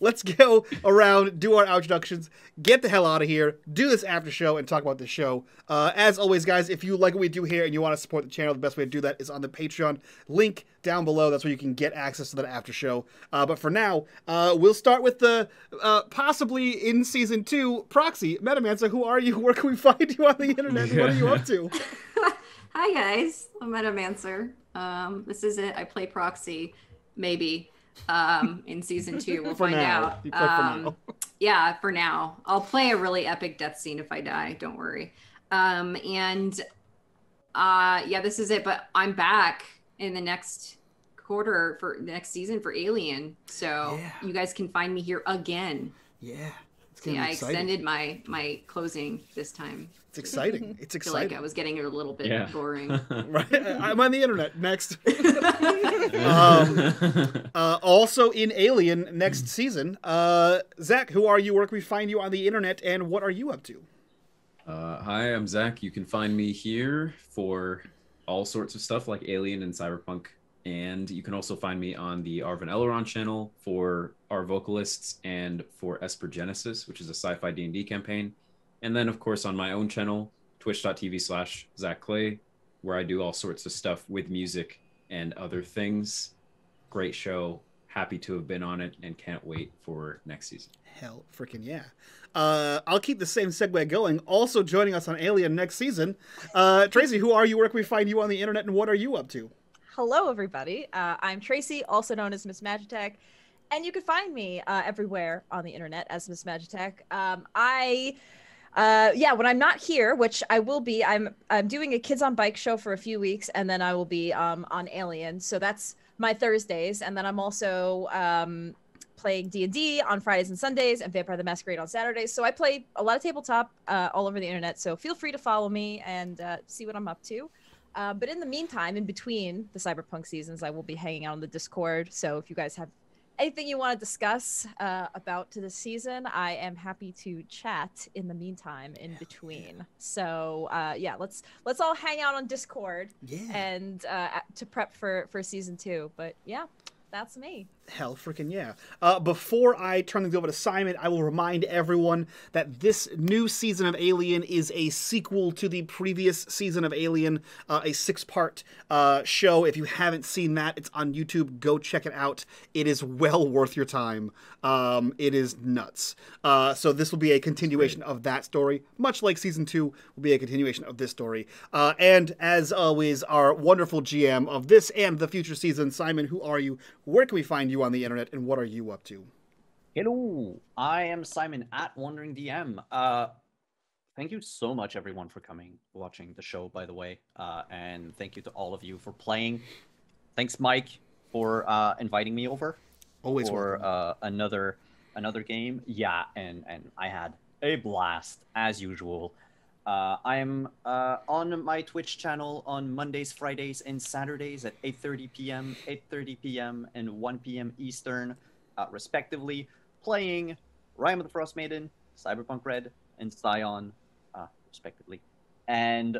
Let's go around, do our introductions, get the hell out of here, do this after show, and talk about the show. As always, guys, if you like what we do here and you want to support the channel, the best way to do that is on the Patreon link down below. That's where you can get access to that after show. But for now, we'll start with the possibly in season 2 Proxy Metamancer. Who are you? Where can we find you on the internet? What are you up to? Hi guys, I'm Metamancer. This is it. I play Proxy, maybe. In season 2, we'll For find now. out. You play for now. Yeah, for now. I'll play a really epic death scene if I die. Don't worry. Yeah, this is it. But I'm back in the next quarter for next season for Alien, so Yeah. you guys can find me here again. Yeah, it's gonna Yeah, be I exciting. extended my closing this time. It's exciting. It's I feel like exciting. I was getting a little bit Yeah. boring. Right? I'm on the internet. Next. Also in Alien next season, Zach, who are you? Where can we find you on the internet, and what are you up to? Hi, I'm Zach. You can find me here for all sorts of stuff like Alien and Cyberpunk. And you can also find me on the Arvin Eleron channel for our vocalists and for Esper Genesis, which is a sci-fi D&D campaign. And then, of course, on my own channel, twitch.tv/Zach Clay, where I do all sorts of stuff with music and other things. Great show. Happy to have been on it and can't wait for next season. Hell freaking yeah. I'll keep the same segue going. Also joining us on Alien next season, Tracy, who are you? Where can we find you on the internet, and what are you up to? Hello, everybody. I'm Tracy, also known as Miss Magitech, and you can find me everywhere on the internet as Miss Magitech. When I'm not here, which I will be, I'm doing a Kids on Bike show for a few weeks, and then I will be on Alien. So that's my Thursdays, and then I'm also playing D&D on Fridays and Sundays, and Vampire the Masquerade on Saturdays. So I play a lot of tabletop all over the internet. So feel free to follow me and see what I'm up to. But in the meantime, in between the Cyberpunk seasons, I will be hanging out on the Discord. So if you guys have anything you want to discuss about to this season, I am happy to chat in the meantime in between. So let's all hang out on Discord and to prep for season 2. But yeah, that's me. Hell freaking yeah. Before I turn things over to Simon, I will remind everyone that this new season of Alien is a sequel to the previous season of Alien, a 6-part show. If you haven't seen that, it's on YouTube. Go check it out. It is well worth your time. It is nuts. So this will be a continuation of that story, much like season 2 will be a continuation of this story. And as always, our wonderful GM of this and the future season, Simon, who are you? Where can we find you on the internet, and what are you up to? Hello, I am Simon at Wandering DM. Thank you so much, everyone, for watching the show, by the way. And thank you to all of you for playing. Thanks, Mike, for inviting me over. Always for welcome. another game. Yeah, and I had a blast, as usual. I'm on my Twitch channel on Mondays, Fridays, and Saturdays at 8:30 p.m., 8:30 p.m., and 1 p.m. Eastern, respectively, playing Rime of the Frost Maiden, Cyberpunk Red, and Scion, respectively. And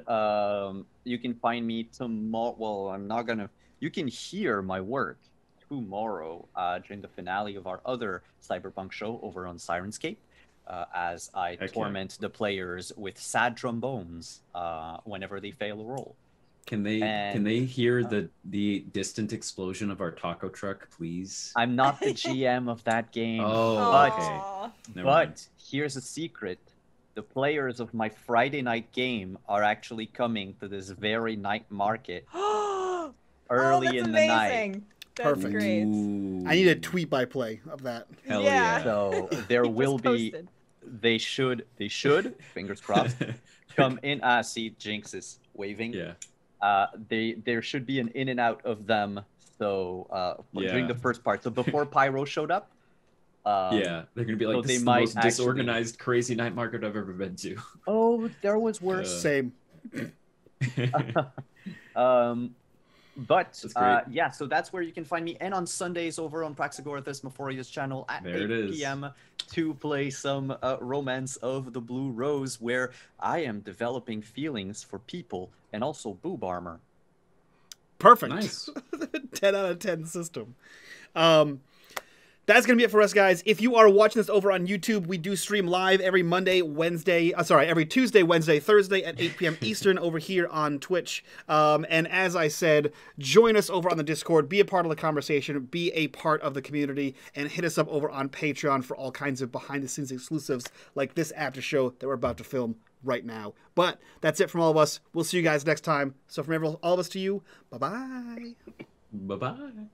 you can find me tomorrow. Well, you can hear my work tomorrow during the finale of our other Cyberpunk show over on Sirenscape. As I torment the players with sad trombones whenever they fail a roll. Can they hear the distant explosion of our taco truck, please? I'm not the GM of that game. Oh, okay. Never mind. But here's a secret. The players of my Friday night game are actually coming to this very night market early in the night. That's Perfect. great. Ooh. I need a tweet by play of that. Hell Yeah. yeah. So there Keep us will be. posted. They should. Fingers crossed. Come in. See, Jinx is waving. Yeah. There should be an in and out of them So during Yeah. the first part, so before Pyro showed up. Yeah, they're gonna be like, so this they is the might most actually- disorganized, crazy night market I've ever been to. Oh, there was worse. Same. But That's great. yeah, so that's where you can find me. And on Sundays over on Praxagorthus Mephoria's channel at There it 8 is. p.m. to play some Romance of the Blue Rose, where I am developing feelings for people and also boob armor. Perfect. Nice. 10 out of 10 system. That's going to be it for us, guys. If you are watching this over on YouTube, we do stream live every every Tuesday, Wednesday, Thursday at 8 p.m. Eastern over here on Twitch. And as I said, join us over on the Discord, be a part of the conversation, be a part of the community, and hit us up over on Patreon for all kinds of behind-the-scenes exclusives like this after show that we're about to film right now. But that's it from all of us. We'll see you guys next time. So from all of us to you, bye-bye. Bye-bye.